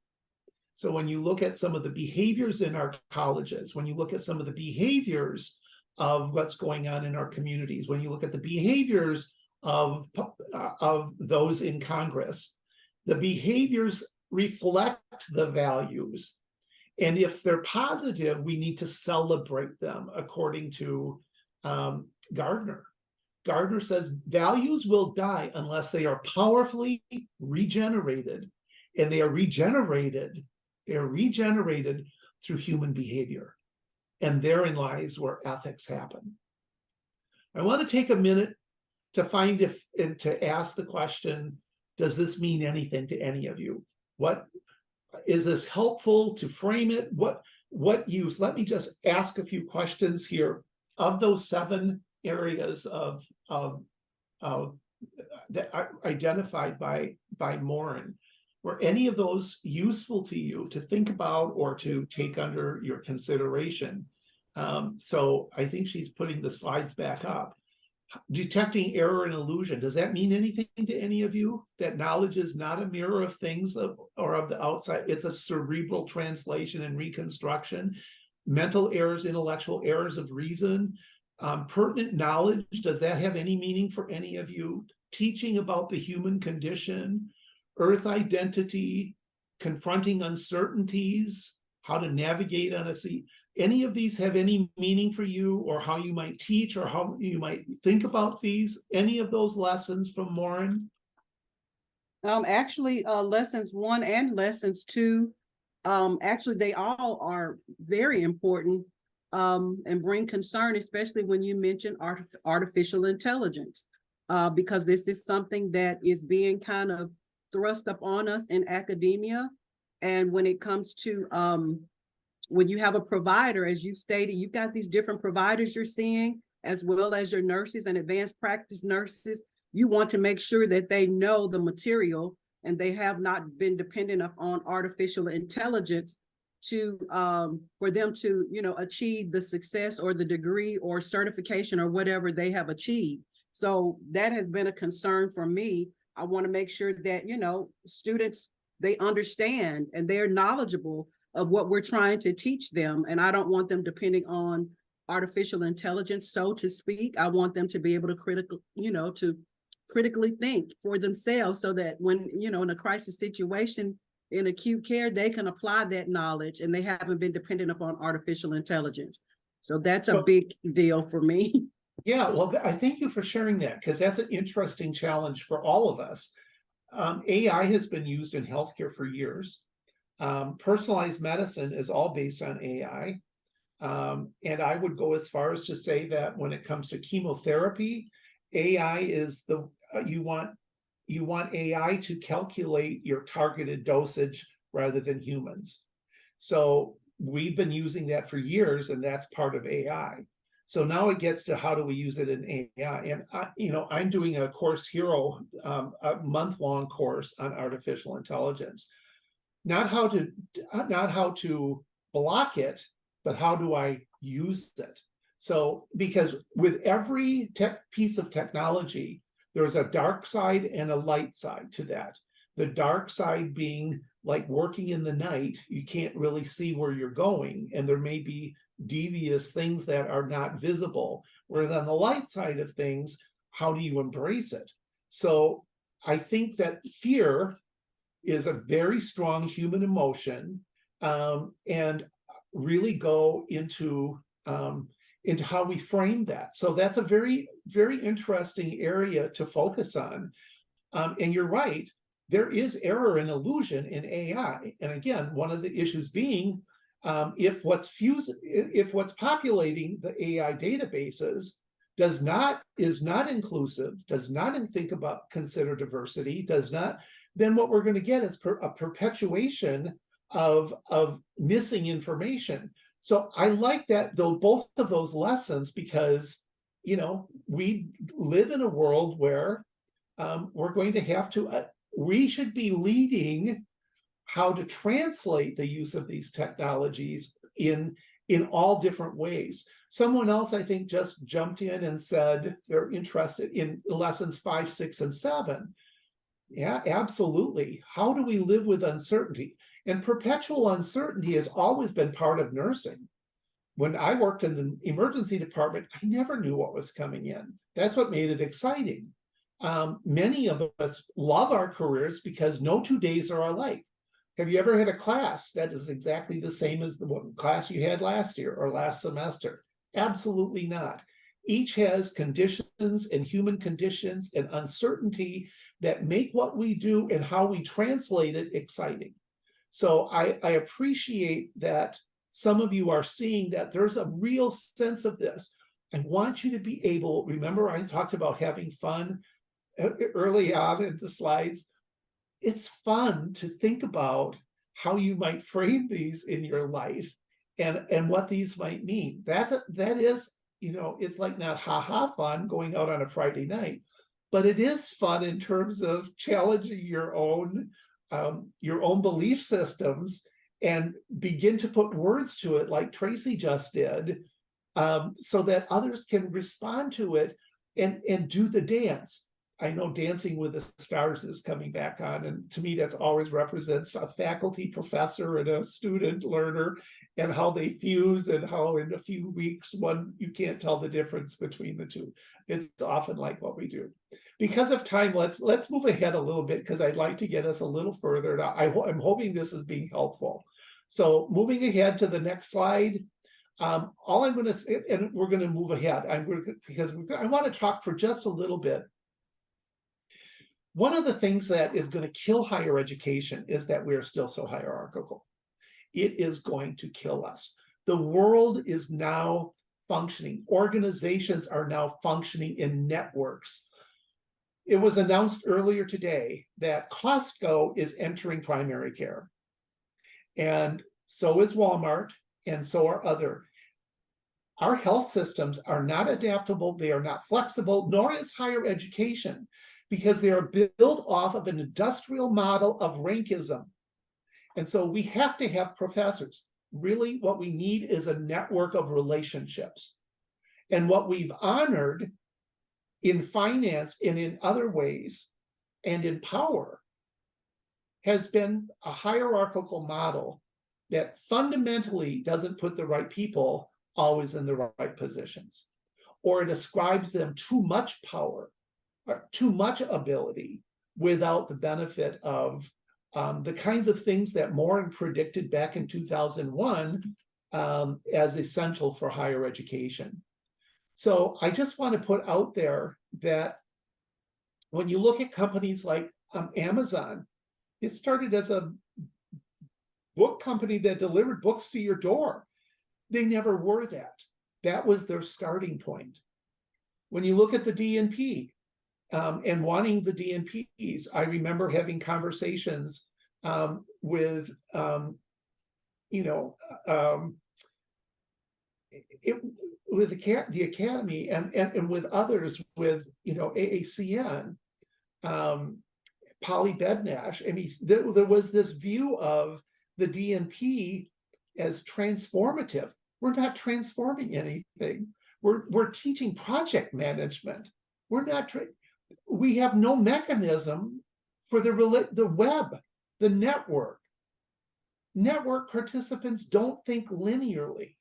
So when you look at some of the behaviors in our colleges, when you look at some of the behaviors of what's going on in our communities, when you look at the behaviors of those in Congress, the behaviors reflect the values. And if they're positive, we need to celebrate them, according to Gardner. Gardner says values will die unless they are powerfully regenerated, and they are regenerated through human behavior. And therein lies where ethics happen. I want to take a minute to to ask the question, does this mean anything to any of you? What is this helpful to frame it? What use? Let me just ask a few questions here. Of those 7 areas that are identified by Morin, were any of those useful to you to think about or to take under your consideration? So I think she's putting the slides back up. Detecting error and illusion, does that mean anything to any of you? That knowledge is not a mirror of things or of the outside, it's a cerebral translation and reconstruction. Mental errors, intellectual errors of reason. Pertinent knowledge, does that have any meaning for any of you? Teaching about the human condition, Earth identity, confronting uncertainties, how to navigate on a sea. Any of these have any meaning for you, or how you might teach, or how you might think about these? Any of those lessons from Morin? Actually, lessons 1 and lessons 2 Actually, they all are very important and bring concern, especially when you mention artificial intelligence, because this is something that is being kind of thrust upon us in academia. And when it comes to when you have a provider, as you stated, you've got these different providers you're seeing, as well as your nurses and advanced practice nurses. You want to make sure that they know the material and they have not been dependent upon artificial intelligence to for them to, you know, achieve the success or the degree or certification or whatever they have achieved. So that has been a concern for me. I want to make sure that, you know, students, they understand and they're knowledgeable of what we're trying to teach them. And I don't want them depending on artificial intelligence, so to speak. I want them to be able to critically think for themselves, so that when, you know, in a crisis situation in acute care, they can apply that knowledge and they haven't been dependent upon artificial intelligence. So that's a big deal for me. Yeah, well, I thank you for sharing that, because that's an interesting challenge for all of us. AI has been used in healthcare for years. Personalized medicine is all based on AI. And I would go as far as to say that when it comes to chemotherapy, AI is you want AI to calculate your targeted dosage rather than humans. So we've been using that for years, and that's part of AI. So now it gets to how do we use it in AI? And I'm doing a Course Hero, a month-long course on artificial intelligence. Not how to block it, but how do I use it? So, because with every piece of technology, there's a dark side and a light side to that. The dark side being like working in the night, you can't really see where you're going, and there may be devious things that are not visible. Whereas on the light side of things, how do you embrace it? So I think that fear is a very strong human emotion, and really go into how we frame that. So that's a very, very interesting area to focus on. And you're right, there is error and illusion in AI. And again, one of the issues being, if what's populating the AI databases is not inclusive, does not consider diversity, then what we're going to get is a perpetuation of missing information. So I like that, though, both of those lessons, because, you know, we live in a world where we're going to have to, we should be leading how to translate the use of these technologies in all different ways. Someone else, I think, just jumped in and said they're interested in lessons 5, 6, and 7. Yeah, absolutely. How do we live with uncertainty? And perpetual uncertainty has always been part of nursing. When I worked in the emergency department, I never knew what was coming in. That's what made it exciting. Many of us love our careers because no 2 days are alike. Have you ever had a class that is exactly the same as the class you had last year or last semester? Absolutely not. Each has conditions and human conditions and uncertainty that make what we do and how we translate it exciting. So I appreciate that some of you are seeing that there's a real sense of this. I want you to be able, remember I talked about having fun early on in the slides. It's fun to think about how you might frame these in your life and what these might mean. That is, you know, it's like not fun going out on a Friday night, but it is fun in terms of challenging your own belief systems and begin to put words to it like Tracy just did, so that others can respond to it and do the dance. I know Dancing with the Stars is coming back on, and to me that's always represents a faculty professor and a student learner and how they fuse, and how in a few weeks you can't tell the difference between the two. It's often like what we do. Because of time, let's move ahead a little bit, because I'd like to get us a little further. I'm hoping this is being helpful. So moving ahead to the next slide. All I'm going to say, and we're going to move ahead, I want to talk for just a little bit. One of the things that is going to kill higher education is that we are still so hierarchical. it is going to kill us. The world is now functioning. Organizations are now functioning in networks. It was announced earlier today that Costco is entering primary care. And so is Walmart, and so are other. Our health systems are not adaptable, they are not flexible, nor is higher education, because they are built off of an industrial model of rankism. And so we have to have professors. Really, what we need is a network of relationships. And what we've honored in finance and in other ways, and in power, has been a hierarchical model that fundamentally doesn't put the right people always in the right positions, or it ascribes them too much power or too much ability without the benefit of the kinds of things that Morin predicted back in 2001 as essential for higher education. So I just want to put out there that when you look at companies like Amazon, it started as a book company that delivered books to your door. They never were that. That was their starting point. When you look at the DNP and wanting the DNPs, I remember having conversations with, with the Academy and with others, with, AACN, Polly Bednash. I mean, there was this view of the DNP as transformative. We're not transforming anything. We're teaching project management. We're not. We have no mechanism for the web, the network. Network participants don't think linearly.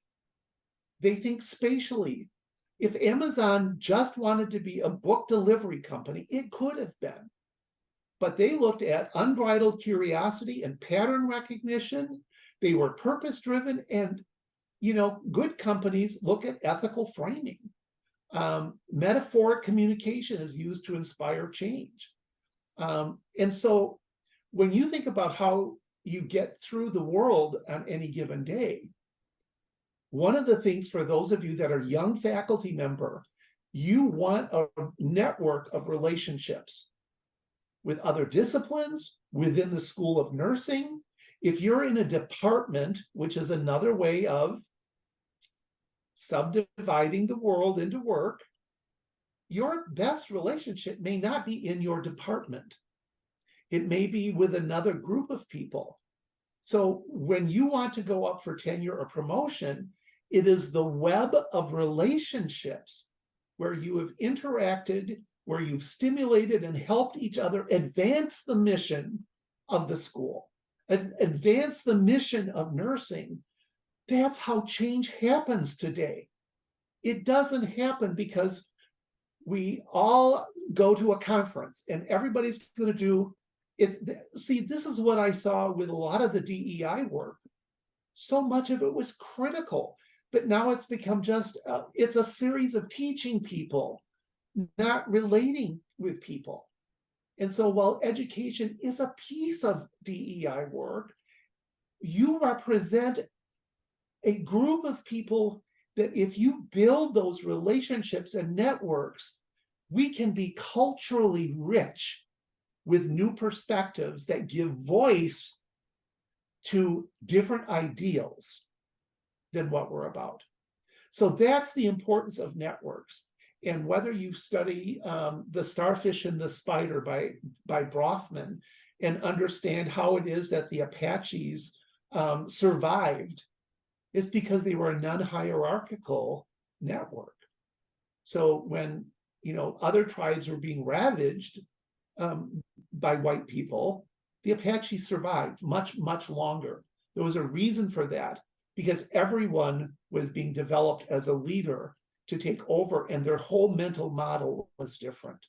They think spatially. If Amazon just wanted to be a book delivery company, it could have been. But they looked at unbridled curiosity and pattern recognition. They were purpose-driven, and good companies look at ethical framing. Metaphoric communication is used to inspire change. And so when you think about how you get through the world on any given day, one of the things for those of you that are young faculty member, you want a network of relationships with other disciplines, within the School of Nursing. If you're in a department, which is another way of subdividing the world into work, your best relationship may not be in your department. It may be with another group of people. So when you want to go up for tenure or promotion, it is the web of relationships where you have interacted, where you've stimulated and helped each other advance the mission of the school, advance the mission of nursing. That's how change happens today. It doesn't happen because we all go to a conference and everybody's going to do it. See, this is what I saw with a lot of the DEI work. So much of it was critical, but now it's become just, it's a series of teaching people, not relating with people. And so while education is a piece of DEI work, you represent a group of people that if you build those relationships and networks, we can be culturally rich with new perspectives that give voice to different ideals than what we're about. So that's the importance of networks. And whether you study The Starfish and the Spider by Brofman and understand how it is that the Apaches survived, it's because they were a non-hierarchical network. So when other tribes were being ravaged by white people, the Apaches survived much, much longer. There was a reason for that, because everyone was being developed as a leader to take over, and their whole mental model was different.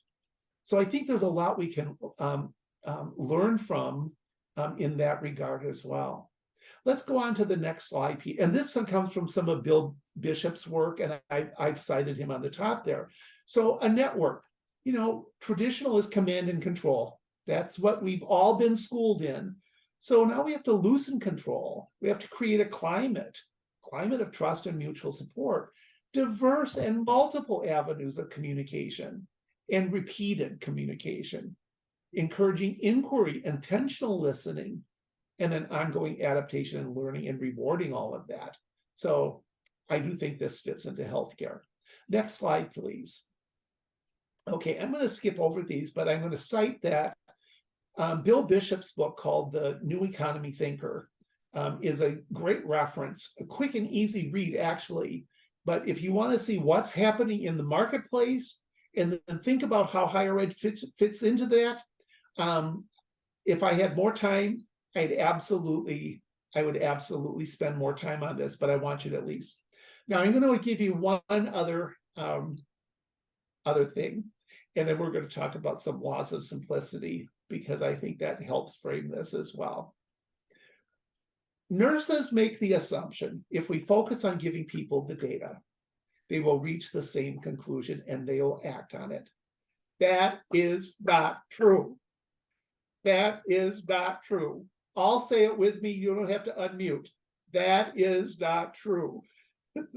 So I think there's a lot we can learn from in that regard as well. Let's go on to the next slide, Pete. And this one comes from some of Bill Bishop's work, and I've cited him on the top there. So a network, traditional is command and control. That's what we've all been schooled in. So now we have to loosen control. We have to create a climate of trust and mutual support, diverse and multiple avenues of communication and repeated communication, encouraging inquiry, intentional listening, and then ongoing adaptation and learning and rewarding all of that. So I do think this fits into healthcare. Next slide, please. Okay, I'm going to skip over these, but I'm going to cite that Bill Bishop's book called The New Economy Thinker is a great reference, a quick and easy read, actually. But if you want to see what's happening in the marketplace and then think about how higher ed fits into that, if I had more time, I would absolutely spend more time on this, but I want you to at least. Now I'm going to give you one other thing, and then we're going to talk about some laws of simplicity, because I think that helps frame this as well. Nurses make the assumption, if we focus on giving people the data, they will reach the same conclusion and they will act on it. That is not true. That is not true. I'll say it with me. You don't have to unmute. That is not true.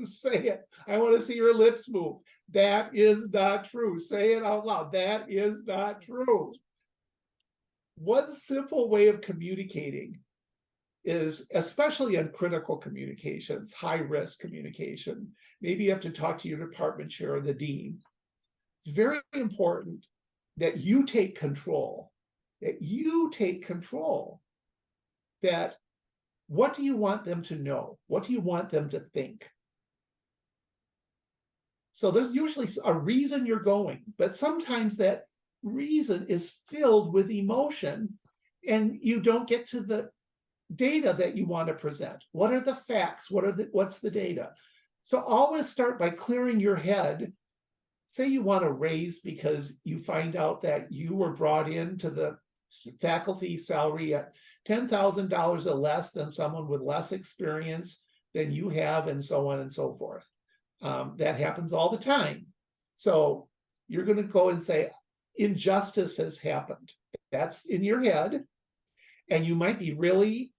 Say it. I want to see your lips move. That is not true. Say it out loud. That is not true. One simple way of communicating is, especially on critical communications, high-risk communication, maybe you have to talk to your department chair or the dean. It's very important that you take control, that what do you want them to know? What do you want them to think? So there's usually a reason you're going, but sometimes that reason is filled with emotion and you don't get to the data that you want to present. What are the facts? What's the data? So always start by clearing your head. Say you want to raise because you find out that you were brought into the faculty salary at $10,000 or less than someone with less experience than you have, and so on and so forth. That happens all the time. So you're going to go and say, injustice has happened. That's in your head. And you might be really,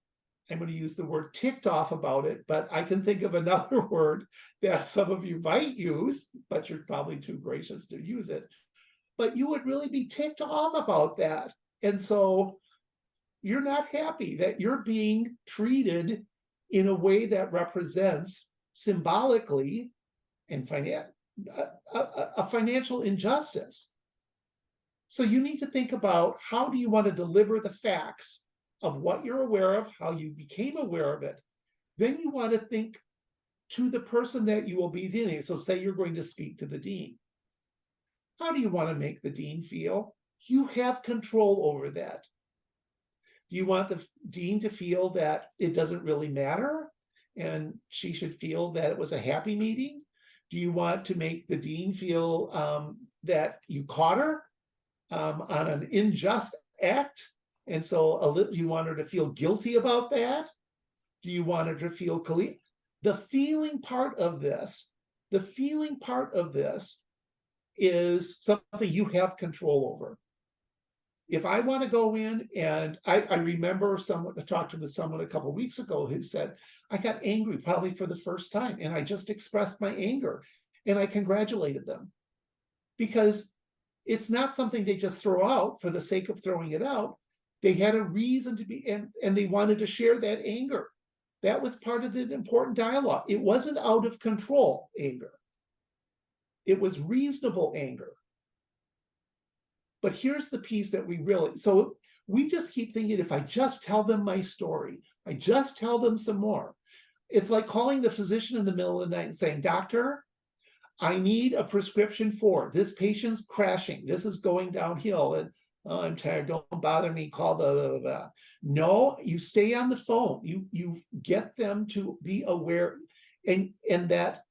I'm going to use the word ticked off about it, but I can think of another word that some of you might use, but you're probably too gracious to use it. But you would really be ticked off about that. And so you're not happy that you're being treated in a way that represents symbolically and a financial injustice. So you need to think about, how do you want to deliver the facts of what you're aware of, how you became aware of it. Then you want to think to the person that you will be dealing. So say you're going to speak to the dean. How do you want to make the dean feel? You have control over that. Do you want the dean to feel that it doesn't really matter and she should feel that it was a happy meeting? Do you want to make the dean feel that you caught her on an unjust act? And so do you want her to feel guilty about that? Do you want her to feel the feeling part of this? The feeling part of this is something you have control over. If I want to go in, and I remember I talked with someone a couple of weeks ago who said, I got angry probably for the first time, and I just expressed my anger, and I congratulated them. Because it's not something they just throw out for the sake of throwing it out. They had a reason to be, and they wanted to share that anger. That was part of the important dialogue. It wasn't out of control anger. It was reasonable anger. But here's the piece that we just keep thinking, if I just tell them my story, I just tell them some more. It's like calling the physician in the middle of the night and saying, doctor, I need a prescription for this patient's crashing. This is going downhill. And oh, I'm tired. Don't bother me. Call the. No, you stay on the phone. You get them to be aware, and that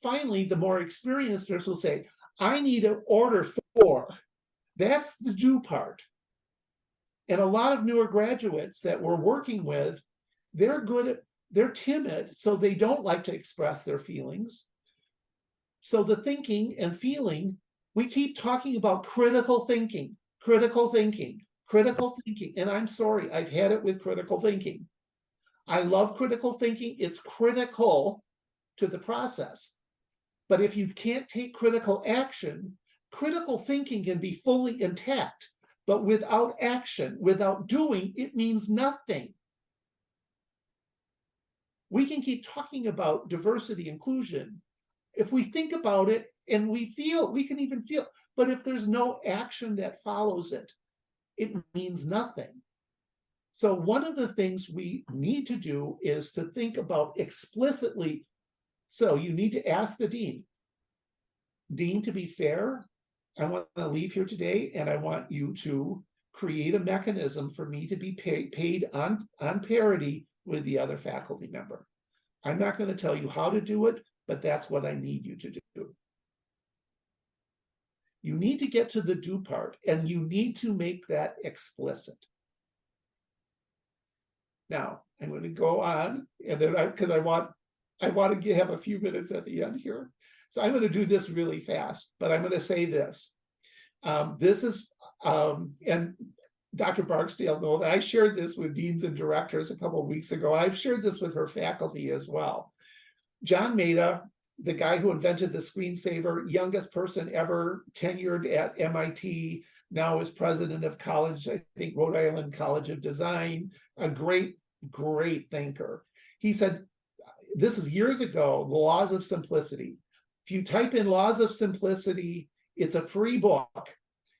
finally the more experienced nurse will say, I need an order for. That's the do part. And a lot of newer graduates that we're working with, they're timid, so they don't like to express their feelings. So the thinking and feeling, we keep talking about critical thinking, critical thinking, Critical thinking, and I'm sorry, I've had it with critical thinking. I love critical thinking. It's critical to the process. But if you can't take critical action, critical thinking can be fully intact, but without action, without doing, it means nothing. We can keep talking about diversity, inclusion. If we think about it and we can even feel, but if there's no action that follows it, it means nothing. So one of the things we need to do is to think about explicitly. So you need to ask the dean, to be fair, I want to leave here today and I want you to create a mechanism for me to be paid on parity with the other faculty member. I'm not going to tell you how to do it, but that's what I need you to do. You need to get to the do part, and you need to make that explicit. Now, I'm going to go on, and then because I want to have a few minutes at the end here. So I'm going to do this really fast, but I'm going to say this. This is, and Dr. Barksdale knows that I shared this with deans and directors a couple of weeks ago. I've shared this with her faculty as well. John Maeda, the guy who invented the screensaver, youngest person ever tenured at MIT, now is president of college, I think Rhode Island College of Design, a great, great thinker. He said, this is years ago, The Laws of Simplicity. If you type in Laws of Simplicity, it's a free book.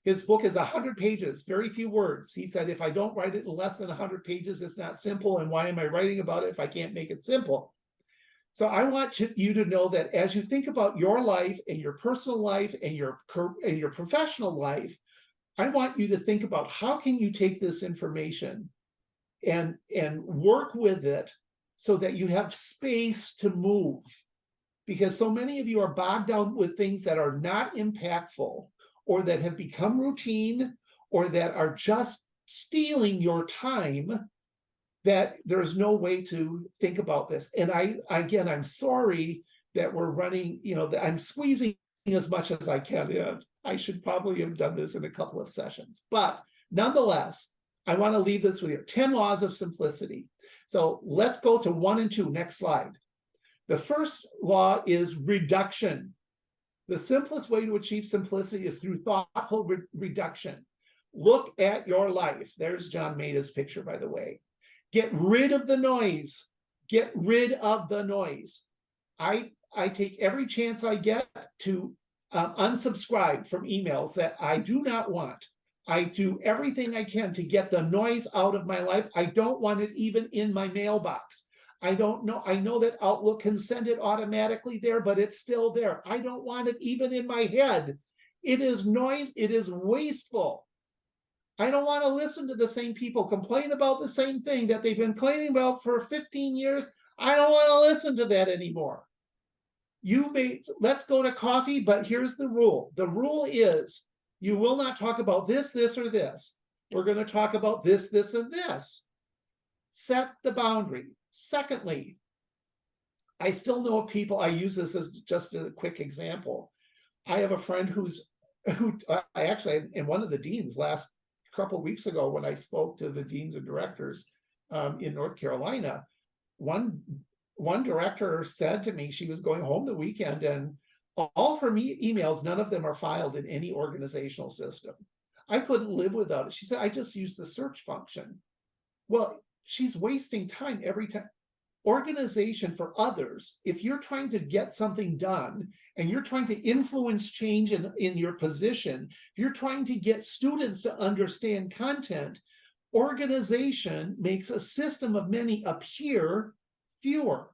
His book is 100 pages, very few words. He said, if I don't write it in less than 100 pages, it's not simple. And why am I writing about it if I can't make it simple? So I want you to know that as you think about your life and your personal life and your professional life, I want you to think about how can you take this information and work with it so that you have space to move. Because so many of you are bogged down with things that are not impactful or that have become routine or that are just stealing your time, that there's no way to think about this. And I'm sorry that we're running, that I'm squeezing as much as I can in. I should probably have done this in a couple of sessions, but nonetheless, I want to leave this with you. 10 laws of simplicity. So let's go to 1 and 2. Next slide. The first law is reduction. The simplest way to achieve simplicity is through thoughtful reduction. Look at your life. There's John Maeda's picture, by the way. Get rid of the noise. Get rid of the noise. I take every chance I get to unsubscribe from emails that I do not want. I do everything I can to get the noise out of my life. I don't want it even in my mailbox. I don't know. I know that Outlook can send it automatically there, but it's still there. I don't want it even in my head. It is noise. It is wasteful. I don't want to listen to the same people complain about the same thing that they've been complaining about for 15 years. I don't want to listen to that anymore. Let's go to coffee, but here's the rule. The rule is you will not talk about this, this, or this. We're going to talk about this, this, and this. Set the boundary. Secondly, I still know of people, I use this as just a quick example. I have a friend who I actually, in one of the deans last couple of weeks ago when I spoke to the deans and directors in North Carolina, one director said to me she was going home the weekend and all for me emails, none of them are filed in any organizational system. I couldn't live without it. She said, I just use the search function. Well, she's wasting time every time. Organization for others, if you're trying to get something done and you're trying to influence change in your position, if you're trying to get students to understand content, organization makes a system of many appear fewer.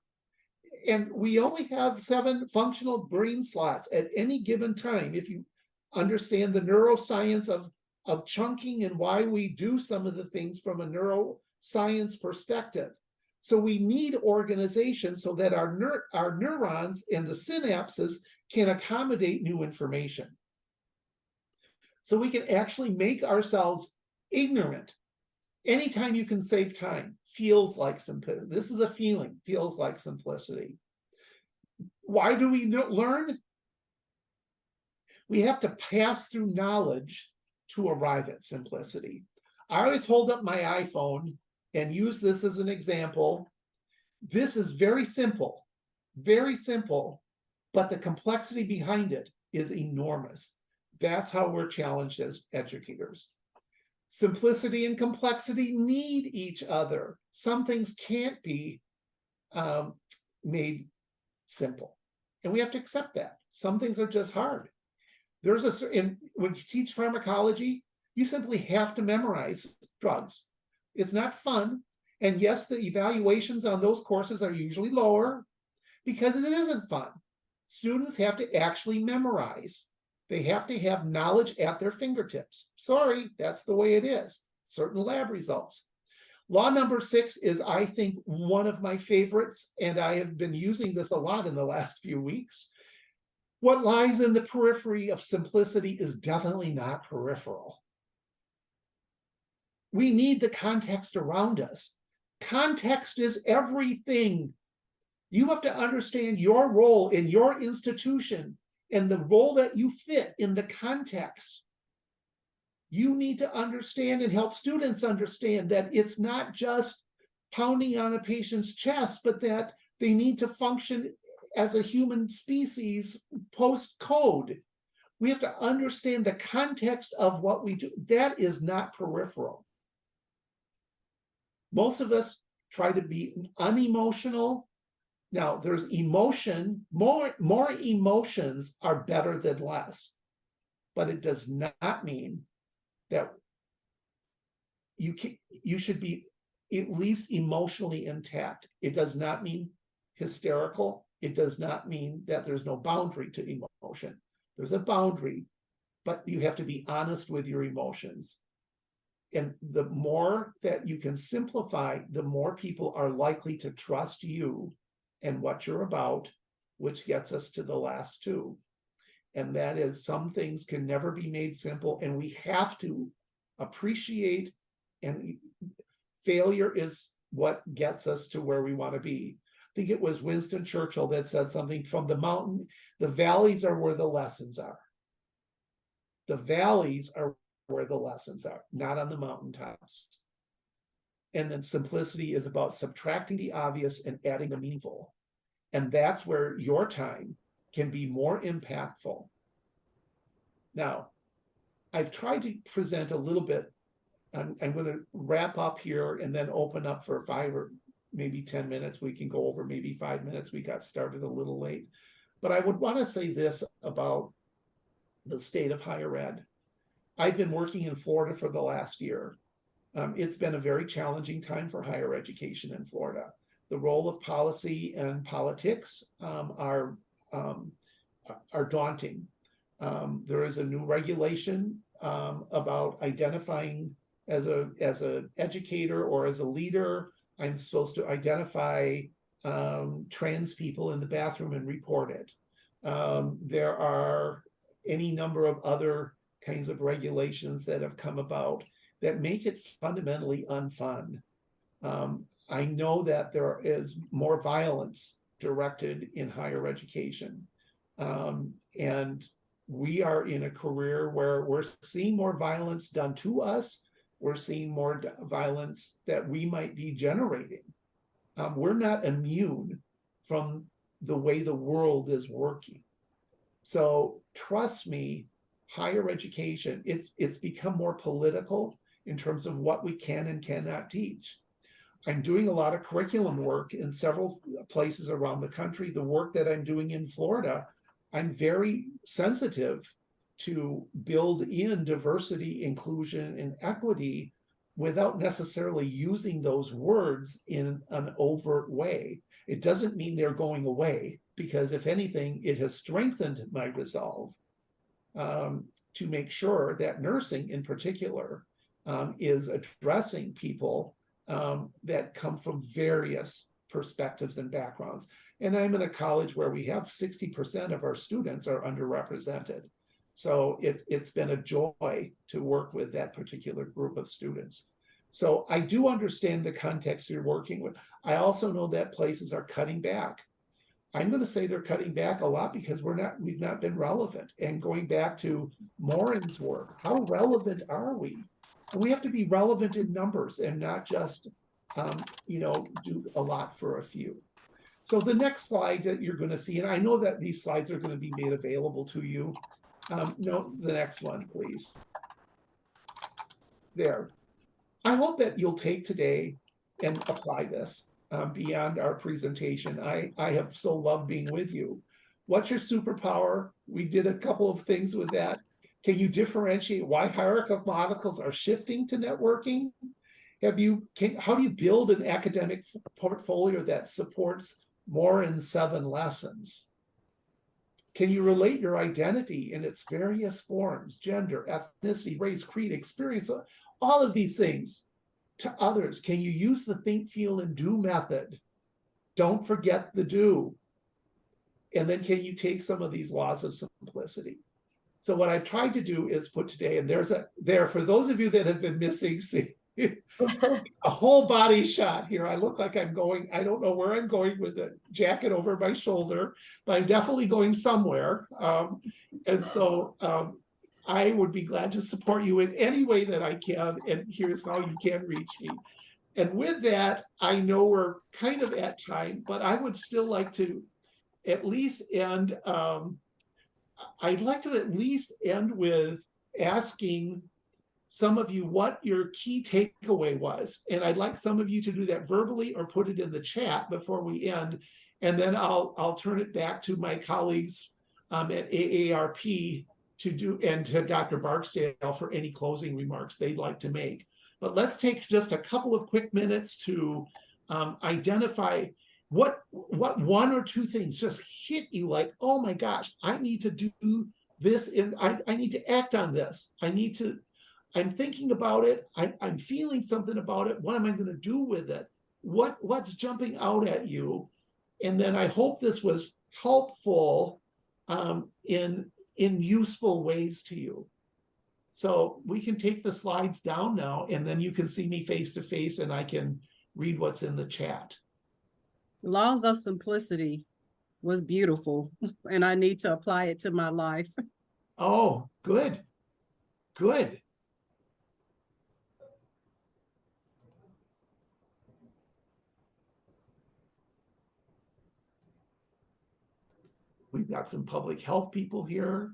And we only have 7 functional brain slots at any given time. If you understand the neuroscience of chunking and why we do some of the things from a neuroscience perspective. So we need organization so that our neurons and the synapses can accommodate new information. So we can actually make ourselves ignorant. Anytime you can save time, feels like simplicity. This is a feeling, feels like simplicity. Why do we learn? We have to pass through knowledge to arrive at simplicity. I always hold up my iPhone and use this as an example. This is very simple, but the complexity behind it is enormous. That's how we're challenged as educators. Simplicity and complexity need each other. Some things can't be made simple, and we have to accept that. Some things are just hard. When you teach pharmacology, you simply have to memorize drugs. It's not fun. And yes, the evaluations on those courses are usually lower because it isn't fun. Students have to actually memorize. They have to have knowledge at their fingertips. Sorry, that's the way it is. Certain lab results. Law number 6 is, I think, one of my favorites, and I have been using this a lot in the last few weeks. What lies in the periphery of simplicity is definitely not peripheral. We need the context around us. Context is everything. You have to understand your role in your institution and the role that you fit in the context. You need to understand and help students understand that it's not just pounding on a patient's chest, but that they need to function as a human species post-code. We have to understand the context of what we do. That is not peripheral. Most of us try to be unemotional. Now, there's emotion. More emotions are better than less, but it does not mean that you should be at least emotionally intact. It does not mean hysterical. It does not mean that there's no boundary to emotion. There's a boundary, but you have to be honest with your emotions. And the more that you can simplify, the more people are likely to trust you and what you're about, which gets us to the last 2. And that is, some things can never be made simple, and we have to appreciate, and failure is what gets us to where we want to be. I think it was Winston Churchill that said something, from the mountain, the valleys are where the lessons are. The valleys are where the lessons are, not on the mountaintops. And then simplicity is about subtracting the obvious and adding the meaningful. And that's where your time can be more impactful. Now, I've tried to present a little bit. I'm going to wrap up here and then open up for 5 or maybe 10 minutes. We can go over maybe 5 minutes. We got started a little late. But I would want to say this about the state of higher ed. I've been working in Florida for the last year. It's been a very challenging time for higher education in Florida. The role of policy and politics are daunting. There is a new regulation about identifying as an educator or as a leader. I'm supposed to identify trans people in the bathroom and report it. There are any number of other kinds of regulations that have come about that make it fundamentally unfun. I know that there is more violence directed in higher education. And we are in a career where we're seeing more violence done to us. We're seeing more violence that we might be generating. We're not immune from the way the world is working. So trust me, higher education, it's become more political in terms of what we can and cannot teach. I'm doing a lot of curriculum work in several places around the country. The work that I'm doing in Florida, I'm very sensitive to build in diversity, inclusion, and equity without necessarily using those words in an overt way. It doesn't mean they're going away, because if anything, it has strengthened my resolve to make sure that nursing in particular is addressing people that come from various perspectives and backgrounds. And I'm in a college where we have 60% of our students are underrepresented. So it's been a joy to work with that particular group of students. So I do understand the context you're working with. I also know that places are cutting back. I'm going to say they're cutting back a lot because we've not been relevant. And going back to Maureen's work, how relevant are we? We have to be relevant in numbers and not just, do a lot for a few. So the next slide that you're going to see, and I know that these slides are going to be made available to you. No, the next one, please. There. I hope that you'll take today and apply this beyond our presentation. I have so loved being with you. What's your superpower? We did a couple of things with that. Can you differentiate why hierarchical models are shifting to networking? How do you build an academic portfolio that supports more in 7 lessons? Can you relate your identity in its various forms, gender, ethnicity, race, creed, experience, all of these things to others? Can you use the think, feel, and do method? Don't forget the do. And then can you take some of these laws of simplicity? So what I've tried to do is put today, and there for those of you that have been missing, see, a whole body shot here. I look like I'm going, I don't know where I'm going with the jacket over my shoulder, but I'm definitely going somewhere. And so I would be glad to support you in any way that I can. And here's how you can reach me. And with that, I know we're kind of at time, but I would still like to at least end, I'd like to at least end with asking some of you what your key takeaway was. And I'd like some of you to do that verbally or put it in the chat before we end. And then I'll turn it back to my colleagues at AARP to do, and to Dr. Barksdale for any closing remarks they'd like to make. But let's take just a couple of quick minutes to identify what 1 or 2 things just hit you like, oh my gosh, I need to do this, and I need to act on this. I'm thinking about it. I'm feeling something about it. What am I going to do with it? What's jumping out at you? And then I hope this was helpful in useful ways to you. So we can take the slides down now, and then you can see me face to face, and I can read what's in the chat. Laws of simplicity was beautiful, and I need to apply it to my life. Oh, good. Good. We've got some public health people here.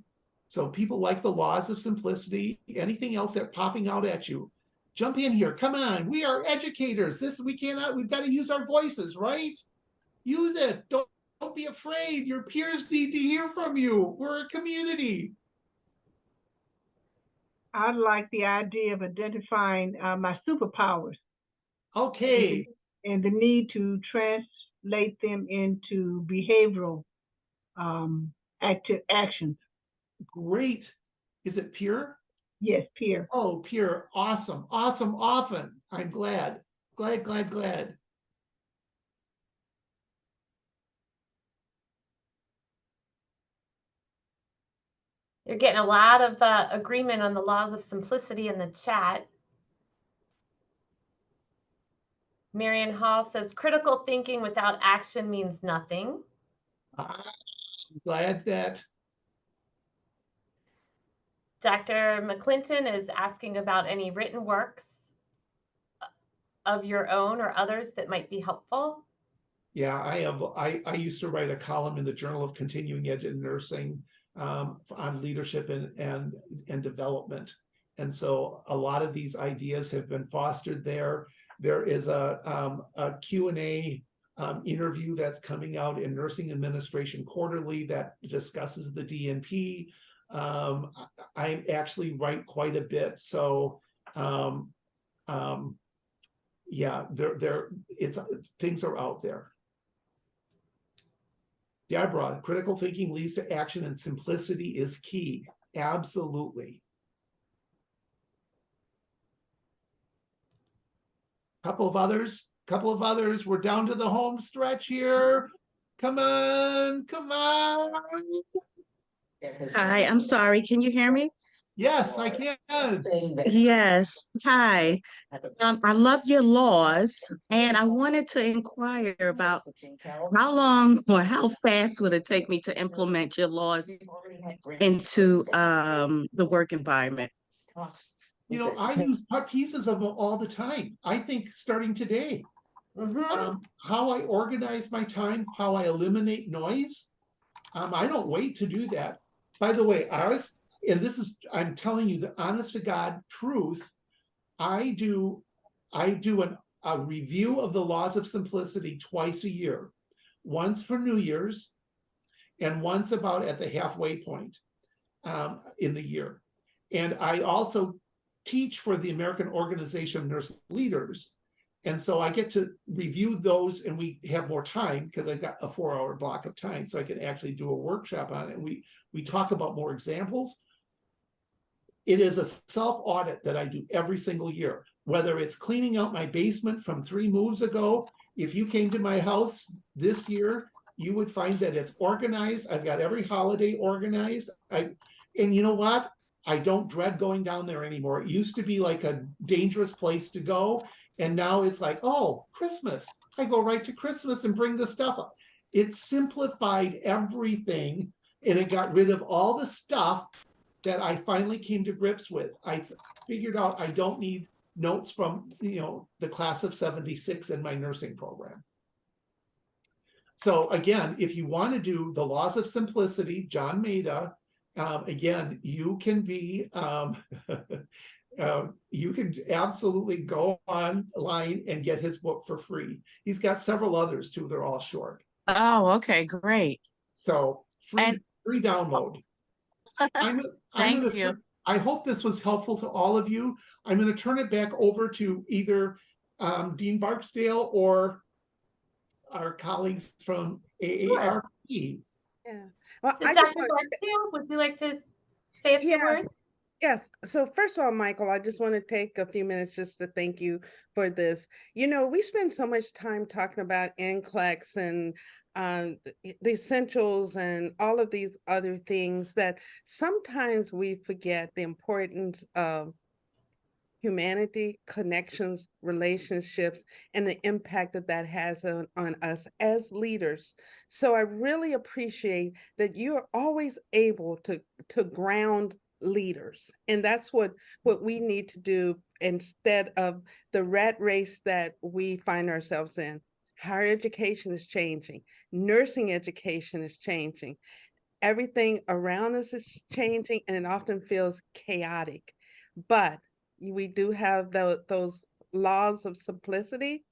So people like the laws of simplicity. Anything else that's popping out at you? Jump in here. Come on. We are educators. We've got to use our voices, right? Use it. Don't be afraid. Your peers need to hear from you. We're a community. I like the idea of identifying my superpowers. Okay. And the need to translate them into behavioral actions. Great. Is it Pure? Yes, Pure. Oh, Pure. Awesome. Awesome. Often. I'm glad. Glad. You're getting a lot of agreement on the laws of simplicity in the chat. Marion Hall says, critical thinking without action means nothing. I'm glad that. Dr. McClinton is asking about any written works of your own or others that might be helpful. Yeah, I used to write a column in the Journal of Continuing Ed in Nursing on leadership and development. And so a lot of these ideas have been fostered there. There is a Q&A interview that's coming out in Nursing Administration Quarterly that discusses the DNP. I actually write quite a bit. So yeah, things are out there. Deborah, critical thinking leads to action and simplicity is key. Absolutely. Couple of others. We're down to the home stretch here. Come on. Hi, I'm sorry. Can you hear me? Yes, I can. Yes. Hi. I love your laws, and I wanted to inquire about how long or how fast would it take me to implement your laws into the work environment? You know, I use pieces of them all the time. I think starting today, how I organize my time, how I eliminate noise. I don't wait to do that. By the way, I'm telling you the honest to God truth. I do a review of the laws of simplicity twice a year, once for New Year's and once about at the halfway point in the year. And I also teach for the American Organization of Nurse Leaders. And so I get to review those, and we have more time because I've got a 4-hour block of time. So I can actually do a workshop on it. And we talk about more examples. It is a self-audit that I do every single year, whether it's cleaning out my basement from 3 moves ago. If you came to my house this year, you would find that it's organized. I've got every holiday organized. And you know what? I don't dread going down there anymore. It used to be like a dangerous place to go. And now it's like, oh, Christmas. I go right to Christmas and bring the stuff up. It simplified everything, and it got rid of all the stuff that I finally came to grips with. I figured out I don't need notes from, the class of 76 in my nursing program. So again, if you want to do the laws of simplicity, John Maida, again, you can be, you can absolutely go online and get his book for free. He's got several others too. They're all short. Oh, okay, great. So free download. Thank you. I hope this was helpful to all of you. I'm going to turn it back over to either Dean Barksdale or our colleagues from AARP. Yeah. Well, Dr. Barksdale, would you like to say a few words? Yes. So first of all, Michael, I just want to take a few minutes just to thank you for this. We spend so much time talking about NCLEX and the essentials and all of these other things that sometimes we forget the importance of humanity, connections, relationships, and the impact that has on us as leaders. So I really appreciate that you're always able to ground leaders. And that's what we need to do instead of the rat race that we find ourselves in. Higher education is changing. Nursing education is changing. Everything around us is changing, and it often feels chaotic. But we do have those laws of simplicity.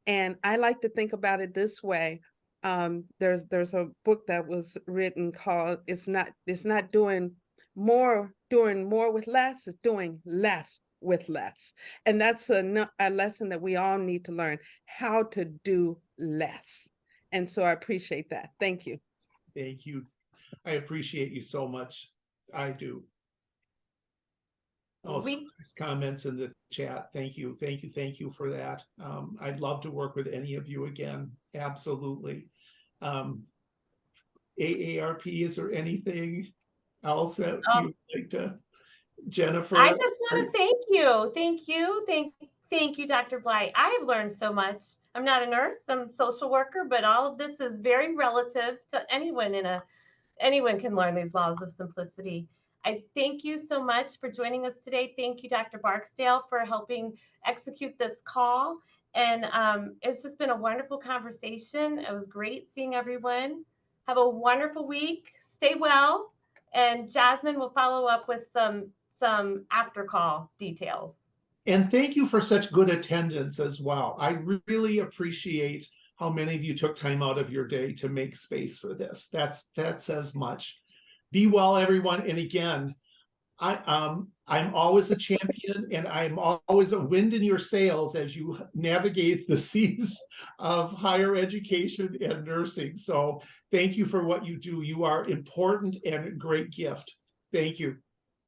And I like to think about it this way. There's a book that was written called It's Not doing more with less, it's doing less with less. And that's a lesson that we all need to learn, how to do less. And so I appreciate that. Thank you. Thank you. I appreciate you so much. I do. Also, nice comments in the chat. Thank you. Thank you for that. I'd love to work with any of you again. Absolutely. AARP, is there anything else that you'd like to, Jennifer? I just want to thank you. Thank you, Dr. Blight. I've learned so much. I'm not a nurse, I'm a social worker, but all of this is very relative to anyone anyone can learn these laws of simplicity. I thank you so much for joining us today. Thank you, Dr. Barksdale, for helping execute this call. And it's just been a wonderful conversation. It was great seeing everyone. Have a wonderful week. Stay well. And Jasmine will follow up with some after call details. And thank you for such good attendance as well. I really appreciate how many of you took time out of your day to make space for this. That says much. Be well, everyone. And again, I'm always a champion, and I'm always a wind in your sails as you navigate the seas of higher education and nursing. So thank you for what you do. You are important and a great gift. Thank you.